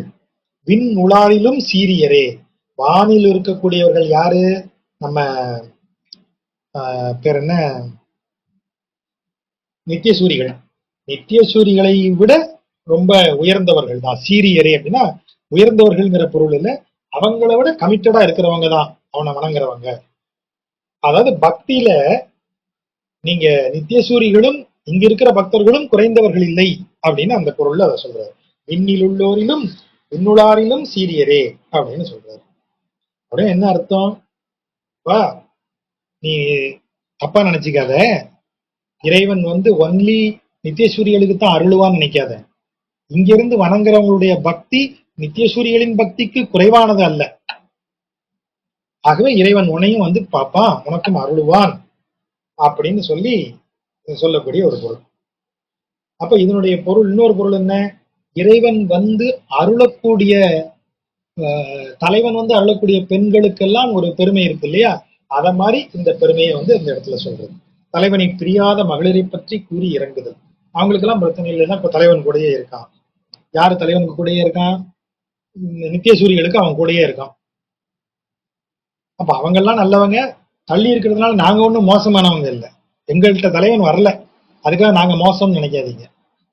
விண் உலாரிலும் சீரியரே. வானில் இருக்கக்கூடியவர்கள் யாரு? நம்ம பேர் என்ன, நித்தியசூரிகள். நித்தியசூரிகளை விட ரொம்ப உயர்ந்தவர்கள் தான் சீரியரே. அப்படின்னா உயர்ந்தவர்கள்ங்கிற பொருள் இல்ல, அவங்கள விட கமிட்டடா இருக்கிறவங்க தான் அவனை வணங்குறவங்க. அதாவது பக்தியில நீங்க நித்தியசூரிகளும் இங்க இருக்கிற பக்தர்களும் குறைந்தவர்கள் இல்லை அப்படின்னு அந்த பொருள்ல அதை சொல்றாரு. விண்ணில் உள்ளோரிலும் விண்ணுளாரிலும் சீரியரே அப்படின்னு சொல்றாரு. அப்படியே என்ன அர்த்தம்? வா, நீ தப்பா நினைச்சுக்காத. இறைவன் ஒன்லி நித்தியசூரிகளுக்கு தான் அருளுவான்னு நினைக்காத. இங்கிருந்து வணங்குறவங்களுடைய பக்தி நித்தியசூரிகளின் பக்திக்கு குறைவானது அல்ல. ஆகவே இறைவன் உன்னையும் பாப்பான், உனக்கும் அருளுவான் அப்படின்னு சொல்லக்கூடிய ஒரு பொருள். அப்ப இதனுடைய பொருள், இன்னொரு பொருள் என்ன? இறைவன் அருளக்கூடிய தலைவன் அருளக்கூடிய பெண்களுக்கெல்லாம் ஒரு பெருமை இருக்கு இல்லையா? அத மாதிரி இந்த பெருமையை இந்த இடத்துல சொல்றது. தலைவனை பிரியாத மகளிரை பற்றி கூறி இறங்குதல். அவங்களுக்கு எல்லாம் பிரச்சனை இல்லைன்னா இப்ப தலைவன் கூடயே இருக்கான். யாரு தலைவனுக்கு கூடயே இருக்கான்? நித்தியசூரிகளுக்கு அவன் கூடயே இருக்கான். அப்ப அவங்க எல்லாம் நல்லவங்க. தள்ளி இருக்கிறதுனால நாங்க ஒண்ணும் மோசமானவங்க இல்லை. எங்கள்கிட்ட தலைவன் வரல, அதுக்காக நாங்க மோசம்னு நினைக்காதீங்க.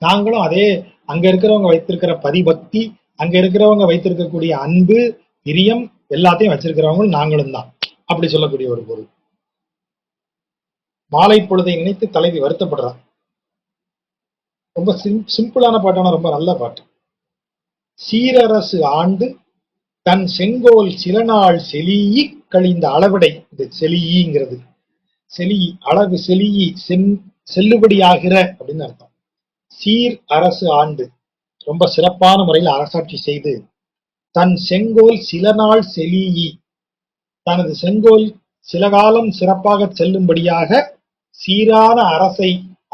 நாங்களும் அதே அங்க இருக்கிறவங்க வைத்திருக்கிற பதிபக்தி, அங்க இருக்கிறவங்க வைத்திருக்கக்கூடிய அன்பு, பிரியம் எல்லாத்தையும் வச்சிருக்கிறவங்களும் நாங்களும் தான். அப்படி சொல்லக்கூடிய ஒரு பொருள். மாலை பொழுதை நினைத்து தலைவி வருத்தப்படுறான். ரொம்ப சிம்பிளான பாட்டான ரொம்ப நல்ல பாட்டு. சீரரசு ஆண்டு தன் செங்கோல் சில நாள் செலியி கழிந்த அளவிடை. இந்த செலியிங்கிறது அளவு, செலியி செல்லுபடியாகிற அப்படின்னு அர்த்தம். சீர் அரசு ஆண்டு, ரொம்ப சிறப்பான முறையில் அரசாட்சி செய்து, தன் செங்கோல் சில நாள் செலியி, தனது செங்கோல் சில காலம் சிறப்பாக செல்லும்படியாக சீரான அரசை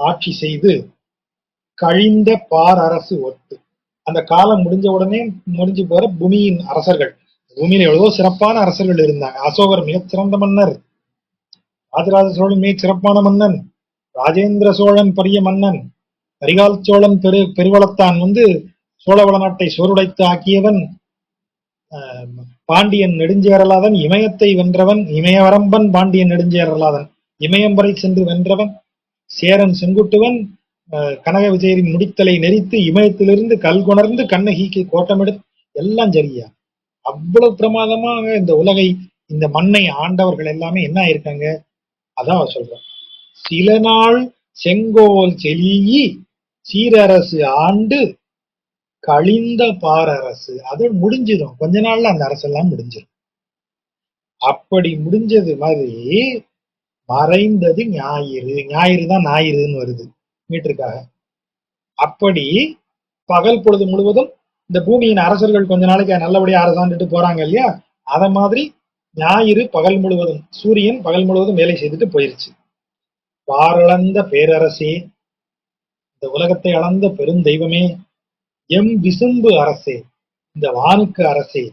ஆட்சி செய்து, கழிந்த பார் அரசு ஒத்து, அந்த காலம் முடிஞ்ச உடனே முடிஞ்சு போற பூமியின் அரசர்கள். பூமியில எவ்வளவோ சிறப்பான அரசர்கள் இருந்தாங்க. அசோகர் மிகச் சிறந்த மன்னர், ராஜராஜ சோழன் மிகச் சிறப்பான மன்னன், ராஜேந்திர சோழன் பெரிய மன்னன், கரிகால் சோழன் பெருவளத்தான் சோழவள நாட்டை சோறுடைத்து ஆக்கியவன், பாண்டியன் நெடுஞ்சேரலாதன் இமயத்தை வென்றவன், இமயவரம்பன் பாண்டியன் நெடுஞ்சேரலாதன் இமயம் வரை சென்று வென்றவன், சேரன் செங்குட்டுவன் கனக விஜயரின் முடித்தலை நெறித்து இமயத்திலிருந்து கல் கொணர்ந்து கண்ணகிக்கு கோட்டமெடுத்து, எல்லாம் சரியா. அவ்வளவு பிரமாதமாக இந்த உலகை, இந்த மண்ணை ஆண்டவர்கள் எல்லாமே என்ன ஆயிருக்காங்க? அதான் சொல்றேன். சில நாள் செங்கோல் செலியி சீரரசு ஆண்டு கழிந்த பாரரசு. அது முடிஞ்சிடும், கொஞ்ச நாள்ல அந்த அரசெல்லாம் முடிஞ்சிடும். அப்படி முடிஞ்சது மாதிரி மறைந்தது ஞாயிறு. ஞாயிறு தான் ஞாயிறுன்னு வருது மீட்டருக்காக. அப்படி பகல் பொழுது முழுவதும் இந்த பூமியின் அரசர்கள் கொஞ்ச நாளைக்கு நல்லபடியா அரசாண்டுட்டு போறாங்க இல்லையா? அத மாதிரி ஞாயிறு பகல் முழுவதும், சூரியன் பகல் முழுவதும் வேலை செய்துட்டு போயிருச்சு. பாரளந்த பேரரசே, இந்த உலகத்தை அளந்த பெருந்தெய்வமே, எம் விசும்பு அரசே, இந்த வானுக்கு அரசே,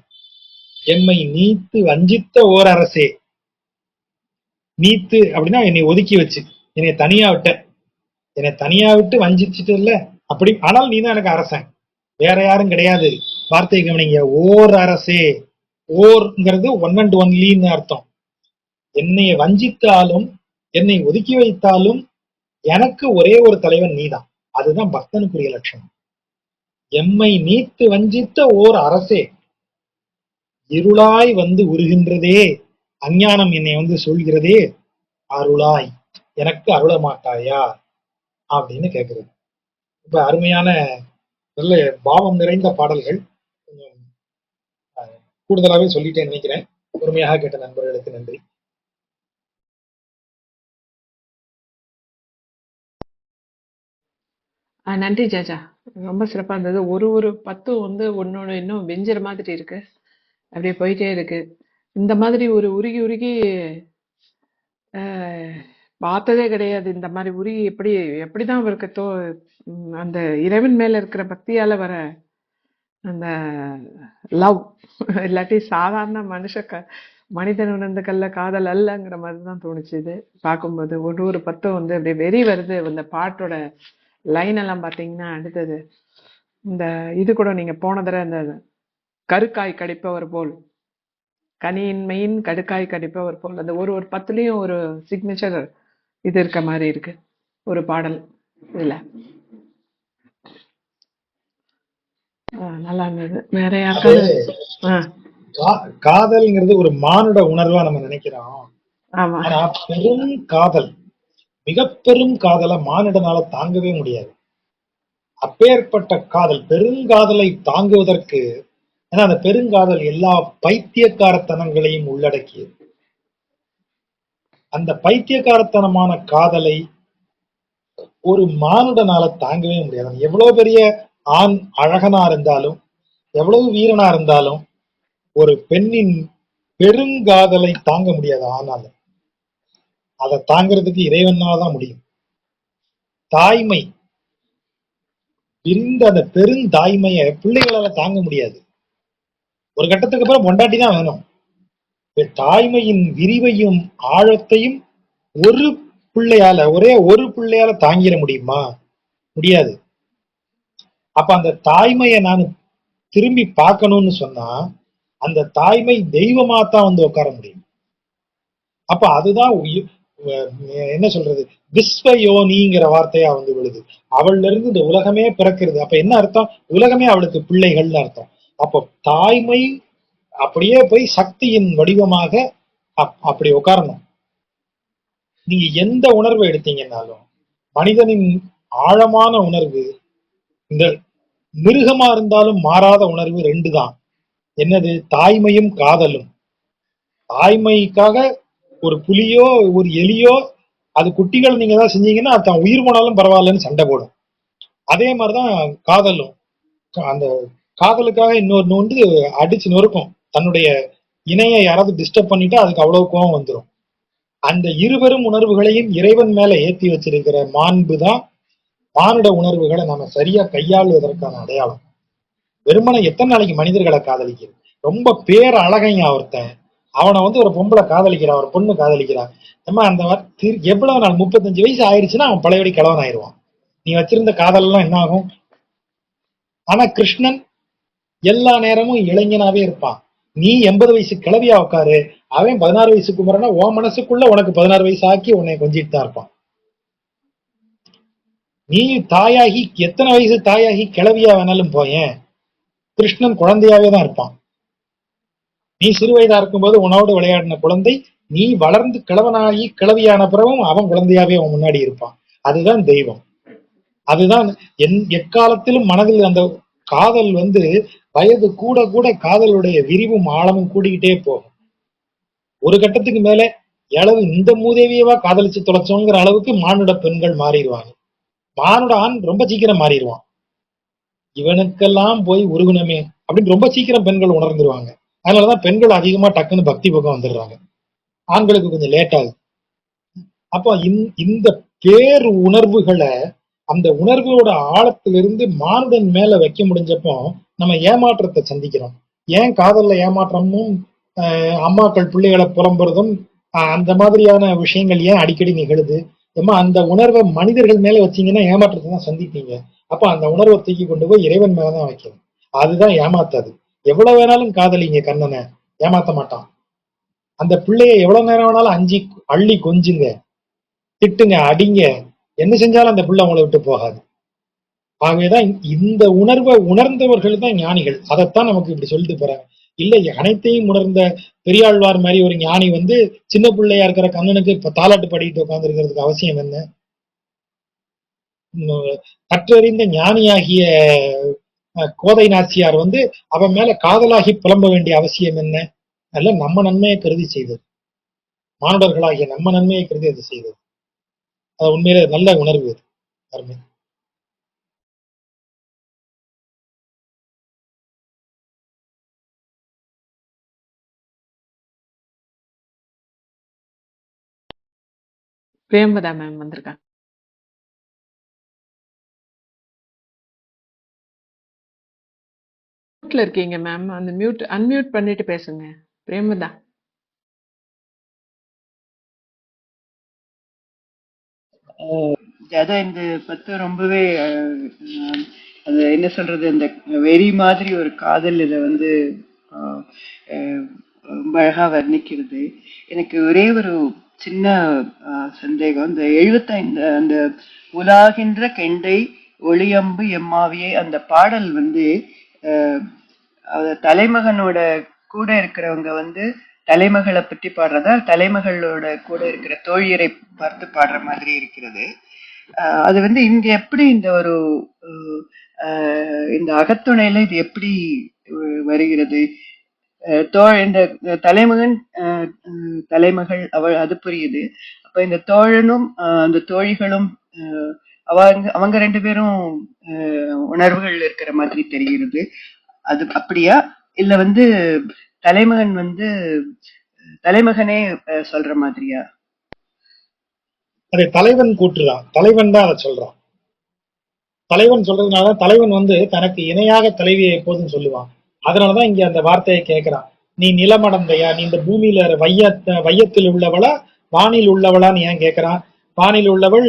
எம்மை நீத்து வஞ்சித்த ஓர் அரசே. நீத்து அப்படின்னா என்னை ஒதுக்கி வச்சு, என்னை தனியா விட்ட, என்னை தனியா விட்டு வஞ்சிச்சுட்டு இல்ல அப்படி. ஆனால் நீ தான் எனக்கு அரசன், வேற யாரும் கிடையாது. வார்த்தை கவனிங்க, ஓர் அரசே. ஓர்ங்கிறது ஒன் அண்ட் ஒன்லின்னு அர்த்தம். என்னை வஞ்சித்தாலும் என்னை ஒதுக்கி வைத்தாலும் எனக்கு ஒரே ஒரு தலைவன் நீதான். அதுதான் பக்தனுக்குரிய லட்சணம். எம்மை நீத்து வஞ்சித்த ஓர் அரசே, இருளாய் வந்து உருகின்றதே, அஞ்ஞானம் என்னை வந்து சொல்கிறதே, அருளாய் எனக்கு அருள மாட்டாயா அப்படின்னு கேட்கிறது. ரொம்ப அருமையான நல்ல பாவம் நிறைந்த பாடல்கள். கொஞ்சம் கூடுதலாவே சொல்லிட்டேன்னு நினைக்கிறேன். பொறுமையாக கேட்ட நண்பர்களுக்கு நன்றி. நன்றி ஜாஜா. ரொம்ப சிறப்பா இருந்தது. ஒரு ஒரு பத்தும் வந்து ஒன்னொன்னு இன்னும் வெஞ்சுற மாதிரி இருக்கு. அப்படியே போயிட்டே இருக்கு. இந்த மாதிரி ஒரு உருகி உருகி பார்த்ததே கிடையாது. இந்த மாதிரி உருகி எப்படிதான் அவருக்கு அந்த இறைவன் மேல இருக்கிற பக்தியால வர அந்த லவ், இல்லாட்டி சாதாரண மனிதன் உணர்ந்த கல்ல காதல் அல்லங்கிற மாதிரி தான் தோணுச்சு. இது பார்க்கும்போது ஒரு ஒரு பத்தும் வந்து அப்படியே வெறி வருது. இந்த பாட்டோட லைன் எல்லாம் பாத்தீங்கன்னா அடுத்தது இந்த இது கூட நீங்க போன தடவை இந்த கருக்காய் கடிப்பவர் போல், கனியின்மையின் கடுக்காய் கடிப்பவர் போல், அந்த ஒரு ஒரு பத்துலயும் ஒரு சிக்னேச்சர் இது இருக்க மாதிரி இருக்கு ஒரு பாடல் இதுல. நல்லா இருந்தது. வேற யாருக்காவது? காதல்ங்கிறது ஒரு மானுட உணர்வா நம்ம நினைக்கிறோம். ஆமா, ஆனா பெரும் காதல், மிக பெரும் காதலை மானிடனால தாங்கவே முடியாது. அப்பேற்பட்ட காதல், பெருங்காதலை தாங்குவதற்கு, ஏன்னா அந்த பெருங்காதல் எல்லா பைத்தியக்காரத்தனங்களையும் உள்ளடக்கியது. அந்த பைத்தியக்காரத்தனமான காதலை ஒரு மானுடனால தாங்கவே முடியாது. எவ்வளவு பெரிய ஆண் அழகனா இருந்தாலும், எவ்வளவு வீரனா இருந்தாலும், ஒரு பெண்ணின் பெருங்காதலை தாங்க முடியாது. ஆனால அதை தாங்கிறதுக்கு இறைவனால்தான் முடியும். தாய்மை, விரிந்த அந்த பெருந்தாய்மைய பிள்ளைகளால தாங்க முடியாது. ஒரு கட்டத்துக்கு அப்புறம் பொண்டாட்டி தான் வேணும். தாய்மையின் விரிவையும் ஆழத்தையும் ஒரு பிள்ளையால, ஒரே ஒரு பிள்ளையால தாங்கிட முடியுமா? முடியாது. அப்ப அந்த தாய்மையை நான் திரும்பி பார்க்கணும்னு சொன்னா, அந்த தாய்மை தெய்வமா தான் வந்து உட்கார முடியும். அப்ப அதுதான் என்ன சொல்றது, விஸ்வயோனிங்கிற வார்த்தையா வந்து விழுது. அவள்ல இருந்து இந்த உலகமே பிறக்கிறது. அப்ப என்ன அர்த்தம்? உலகமே அவளுக்கு பிள்ளைகள்னு அர்த்தம். அப்போ தாய்மை அப்படியே போய் சக்தியின் வடிவமாக அப்படி உட்காரணும். நீங்க எந்த உணர்வை எடுத்தீங்கன்னாலும், மனிதனின் ஆழமான உணர்வு, இந்த மிருகமா இருந்தாலும் மாறாத உணர்வு ரெண்டு தான். என்னது? தாய்மையும் காதலும். தாய்மைக்காக ஒரு புலியோ ஒரு எலியோ, அது குட்டிகள் நீங்க தான் செஞ்சீங்கன்னா அது உயிர் போனாலும் பரவாயில்லன்னு சண்டை போடும். அதே மாதிரிதான் காதலும். அந்த காதலுக்காக இன்னொரு வந்து அடிச்சு நொறுக்கும். தன்னுடைய இணையை யாராவது டிஸ்டர்ப் பண்ணிட்டா அதுக்கு அவ்வளவு கோவம் வந்துடும். அந்த இருவரும் உணர்வுகளையும் இறைவன் மேல ஏற்றி வச்சிருக்கிற மாண்பு தான் மானுட உணர்வுகளை நம்ம சரியா கையாளுவதற்கான அடையாளம். வெறுமனை எத்தனை நாளைக்கு மனிதர்களை காதலிக்கிறது? ரொம்ப பேர் அழகைங்க ஒருத்தன், அவனை வந்து ஒரு பொம்பளை காதலிக்கிறா, ஒரு பொண்ணு காதலிக்கிறா, நம்ம அந்த எவ்வளவு நாள்? 35 வயசு ஆயிடுச்சுன்னா அவன் பழையபடி கிழவன் ஆயிடுவான். நீ வச்சிருந்த காதல் எல்லாம் என்ன ஆகும்? ஆனா கிருஷ்ணன் எல்லா நேரமும் இளைஞனாவே இருப்பான். நீ 80 வயசு கிளவியா உட்காரு, அவன் 16 வயசு குமரனா உன் மனசுக்குள்ள உனக்கு 16 வயசு ஆக்கி உன்னை கொஞ்சிட்டு தான் இருப்பான். நீ தாயாகி எத்தனை வயசு தாயாகி கிளவியா வேணாலும் போயேன், கிருஷ்ணன் குழந்தையாவே தான் இருப்பான். நீ சிறு வயதா இருக்கும்போது உன்னோடு விளையாடின குழந்தை நீ வளர்ந்து கிழவனாகி கிளவியான பிறகும் அவன் குழந்தையாவே அவன் முன்னாடி இருப்பான். அதுதான் தெய்வம். அதுதான் எக்காலத்திலும் மனதில் அந்த காதல் வந்து வயது கூட கூட காதலுடைய விரிவும் ஆழமும் கூடிக்கிட்டே போகும். ஒரு கட்டத்துக்கு மேல அளவு இந்த மூதேவியவா காதலிச்சு தொலைச்சோங்கிற அளவுக்கு மானுட பெண்கள் மாறிடுவாங்க. மானுட ஆண் ரொம்ப சீக்கிரம் மாறிடுவான். இவனுக்கெல்லாம் போய் உருகுனமே அப்படின்னு ரொம்ப சீக்கிரம் பெண்கள் உணர்ந்துருவாங்க. அதனாலதான் பெண்கள் அதிகமா டக்குன்னு பக்தி பக்கம் வந்துடுறாங்க. ஆண்களுக்கு கொஞ்சம் லேட் ஆகுது. அப்போ இந்த பேர் உணர்வுகளை அந்த உணர்வோட ஆழத்திலிருந்து மானுடன் மேல வைக்க முடிஞ்சப்போ நம்ம ஏமாற்றத்தை சந்திக்கிறோம். ஏன் காதல்ல ஏமாற்றமும் அம்மாக்கள் பிள்ளைகளை புலம்புறதும் அந்த மாதிரியான விஷயங்கள் ஏன் அடிக்கடி நிகழுது? ஏமா அந்த உணர்வை மனிதர்கள் மேல வச்சீங்கன்னா ஏமாற்றத்தை தான் சந்திப்பீங்க. அப்ப அந்த உணர்வை தூக்கி கொண்டு போய் இறைவன் மேலதான் வைக்கணும். அதுதான் ஏமாத்தாது. எவ்வளவு வேணாலும் காதலிங்க கண்ணனை, ஏமாத்த மாட்டான். அந்த பிள்ளைய எவ்வளவு நேரம் வேணாலும் அள்ளி கொஞ்சுங்க, திட்டுங்க, அடிங்க, என்ன செஞ்சாலும் அந்த பிள்ளை உங்களை விட்டு போகாது. ஆகவேதான் இந்த உணர்வை உணர்ந்தவர்கள் தான் ஞானிகள். அதைத்தான் நமக்கு இப்படி சொல்லிட்டு போறாங்க. இல்ல அனைத்தையும் உணர்ந்த பெரியாழ்வார் மாதிரி ஒரு ஞானி சின்ன பிள்ளையா இருக்கிற கண்ணனுக்கு இப்ப தாலாட்டு பாடிட்டு உட்கார்ந்து இருக்கிறதுக்கு அவசியம் என்ன? கற்றறிந்த ஞானியாகிய கோதை நாச்சியார் அவன் மேல காதலாகி புலம்ப வேண்டிய அவசியம் என்ன? அல்ல நம்ம நன்மையை கருதி செய்தது, மாணவர்களாகிய நம்ம நன்மையை கருதி அது செய்தது. அது உண்மையிலே நல்ல உணர்வு. அது அருமை. பிரேமதா மேம் வந்திருக்காங்க. மியூட்ல இருக்கீங்க மேம், அந்த அன்மியூட் பண்ணிட்டு பேசுங்க. பிரேமதா. அதான் இந்த பத்து ரொம்பவே அது என்ன சொல்றது, இந்த வெறி மாதிரி ஒரு காதல் இதை ரொம்ப அழகா வர்ணிக்கிறது. எனக்கு ஒரே ஒரு சின்ன சந்தேகம். இந்த 75 அந்த உலாகின்ற கெண்டை ஒளியம்பு எம்மாவியே அந்த பாடல் தலைமகனோட கூட இருக்கிறவங்க தலைமகளை பற்றி பாடுறதா, தலைமகளோட கூட இருக்கிற தோழியரை பார்த்து பாடுற மாதிரி இருக்கிறது. அது இங்க எப்படி இந்த ஒரு இந்த அகத்துணையில இது எப்படி வருகிறது? இந்த தலைமகன் தலைமகள் அவள் அது புரியுது. அப்ப இந்த தோழனும் அந்த தோழிகளும் அவங்க ரெண்டு பேரும் உணர்வுகள் இருக்கிற மாதிரி தெரிகிறது. அது அப்படியா? இல்ல தலைமகன் தலைமகனே சொல்ற மாதிரியா? அதை தலைவன் கூட்டுறான். தலைவன் தான் அதை சொல்றான். தலைவன் சொல்றதுனால தலைவன் தனக்கு இணையாக தலைவியை எப்போதும் சொல்லுவான். அதனாலதான் இங்க அந்த வார்த்தையை கேட்கிறான். நீ நிலமடந்தையா, நீ இந்த பூமியில வையத்தில் உள்ளவளா வானில் உள்ளவளான்னு ஏன் கேட்கிறான்? வானில் உள்ளவள்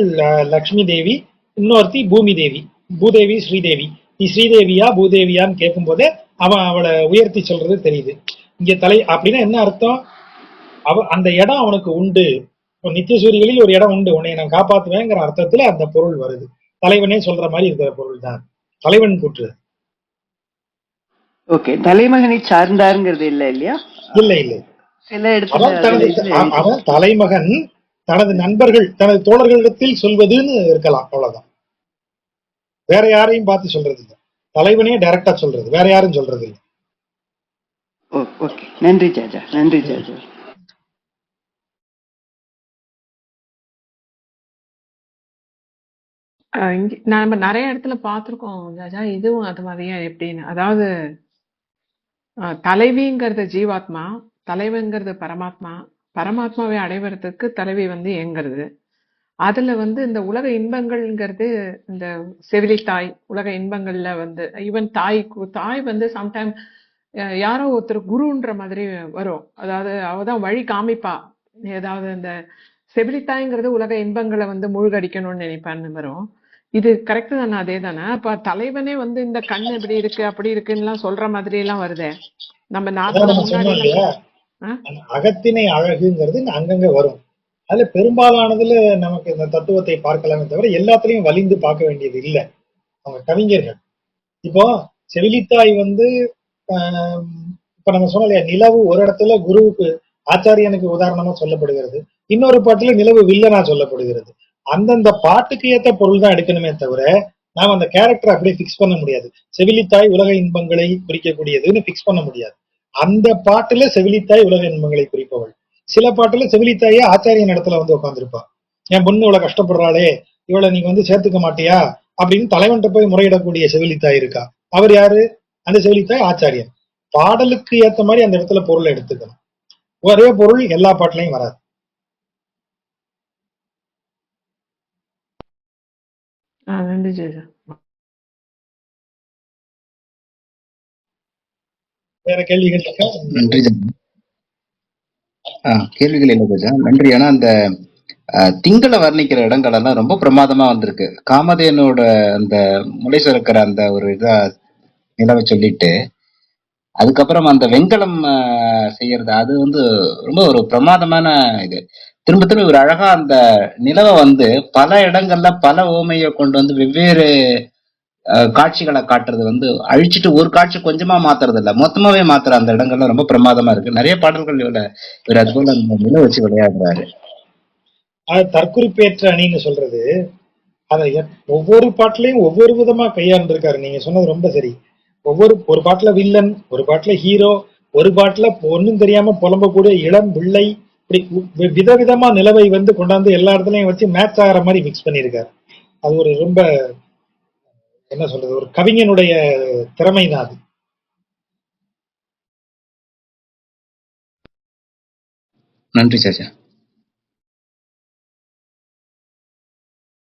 லக்ஷ்மி தேவி, இன்னொருத்தி பூமி தேவி, பூதேவி ஸ்ரீதேவி. நீ ஸ்ரீதேவியா பூதேவியான்னு கேட்கும் போதே அவன் அவளை உயர்த்தி சொல்றது தெரியுது. இங்க அப்படின்னா என்ன அர்த்தம்? அந்த இடம் அவனுக்கு உண்டு. நித்தியசூரிகளில் ஒரு இடம் உண்டு, உன்னை நான் காப்பாத்துவேங்கிற அர்த்தத்துல அந்த பொருள் வருது. தலைவனே சொல்ற மாதிரி இருக்கிற பொருள் தான் தலைவன் கூற்று. ஓகே, தலைமகனை சார்ந்தாருங்கிறது இல்ல இல்லையா? இல்ல இல்ல, சில இடத்துல அவன் தலைமகன் தனது நண்பர்கள் தனது தோழர்களிடத்தில் சொல்வதுன்னு இருக்கலாம், அவ்வளவுதான். வேற யாரையும் பார்த்து சொல்றது இல்லை. தலைவனே டைரக்டா சொல்றது, வேற யாரும் சொல்றது இல்லை. ஓகே, நன்றி ஜாஜா, நன்றி ஜாஜா. நம்ம நிறைய இடத்துல பார்த்திருக்கோம் ஜாஜா, இதுவும் அது மாதிரியா எப்படின்னு. அதாவது தலைவிங்கிறது ஜீவாத்மா, தலைவங்கிறது பரமாத்மா. பரமாத்மாவை அடைவதற்கு தலைவி இயங்குறது. அதுல இந்த உலக இன்பங்கள்ங்கிறது இந்த செவிலித்தாய் உலக இன்பங்கள்ல ஈவன் தாய் சம்டைம் யாரோ ஒருத்தர் குருன்ற மாதிரி வரும். அதாவது அவதான் வழி காமிப்பா. ஏதாவது இந்த செவிலித்தாய்ங்கிறது உலக இன்பங்களை மூழ்கடிக்கணும்னு நினைப்பான்னு வரும். இது கரெக்ட் தானே? அதே தானே? அப்ப தலைவனே இந்த கண்ணு இப்படி இருக்கு அப்படி இருக்குன்னு சொல்ற மாதிரி எல்லாம் வருதே. நம்ம அகத்தினை அழகுங்கிறது அங்கங்க வரும். அதுல பெரும்பாலானதுல நமக்கு இந்த தத்துவத்தை பார்க்கலாமே தவிர எல்லாத்துலயும் வலிந்து பார்க்க வேண்டியது இல்லை. அவங்க கவிஞர்கள் இப்போ செவிலித்தாய் இப்ப நம்ம சொன்னோம், நிலவு ஒரு இடத்துல குருவுக்கு ஆச்சாரியனுக்கு உதாரணமா சொல்லப்படுகிறது, இன்னொரு பாட்டுல நிலவு வில்லனா சொல்லப்படுகிறது. அந்தந்த பாட்டுக்கு ஏற்ற பொருள் தான் எடுக்கணுமே தவிர நாம் அந்த கேரக்டரை அப்படியே பிக்ஸ் பண்ண முடியாது. செவிலித்தாய் உலக இன்பங்களை குறிக்கக்கூடியதுன்னு பிக்ஸ் பண்ண முடியாது. அந்த பாட்டுல செவிலித்தாய் உலக இன்பங்களை குறிப்பவள். சில பாட்டுல செவிலித்தாயே ஆச்சாரியன் இடத்துல உட்காந்துருப்பா. என் பொண்ணு இவ்வளவு கஷ்டப்படுறாளே, இவளை நீங்க சேர்த்துக்க மாட்டியா அப்படின்னு தலைவன்கிட்ட போய் முறையிடக்கூடிய செவிலித்தாய் இருக்கா. அவர் யாரு? அந்த செவிலித்தாய் ஆச்சாரியன். பாடலுக்கு ஏத்த மாதிரி அந்த இடத்துல பொருளை எடுத்துக்கணும். ஒரே பொருள் எல்லா பாட்டுலையும் வராது. நன்றி ஜெயஜா. வேற கேள்விகள் இருக்கா? நன்றி ஜெயா. கேள்விகள் இல்லை ஜெயா, நன்றி. ஆனா அந்த திங்களை வர்ணிக்கிற இடங்கள் எல்லாம் ரொம்ப பிரமாதமா வந்திருக்கு. காமதேனோட அந்த முளை சுரக்கிற அந்த ஒரு இதா நிலவை சொல்லிட்டு, அதுக்கப்புறம் அந்த வெண்கலம் செய்யறது, அது வந்து ரொம்ப ஒரு பிரமாதமான இது. திரும்ப திரும்ப ஒரு அழகா அந்த நிலவை வந்து பல இடங்கள்ல பல ஓமையை கொண்டு வந்து வெவ்வேறு காட்சிகளை காட்டுறது வந்து அழிச்சிட்டு ஒரு காட்சி கொஞ்சமா மாத்துறது இல்ல, மொத்தமாவே மாத்துற அந்த இடங்கள்ல ரொம்ப பிரமாதமா இருக்கு. நிறைய பாடல்கள் இவர் அது போல அந்த நில வச்சு விளையாடுறாரு. அது தற்குறிப்பேற்ற அணின்னு சொல்றது, அதை ஒவ்வொரு பாட்டுலயும் ஒவ்வொரு விதமா கையாண்டிருக்காரு. நீங்க சொன்னது ரொம்ப சரி. ஒரு பாட்டுல வில்லன், ஒரு பாட்டுல ஹீரோ, ஒரு பாட்டுல ஒன்னும் தெரியாம புலம்பக்கூடிய இளம் பிள்ளை, இப்படி விதவிதமா நிலவை வந்து கொண்டாந்து எல்லா இடத்துலயும் வச்சு மேட்ச் ஆகிற மாதிரி மிக்ஸ் பண்ணியிருக்காரு. அது ஒரு ரொம்ப என்ன சொல்றது, ஒரு கவிஞனுடைய திறமை தான் அது. நன்றி சாச்சா.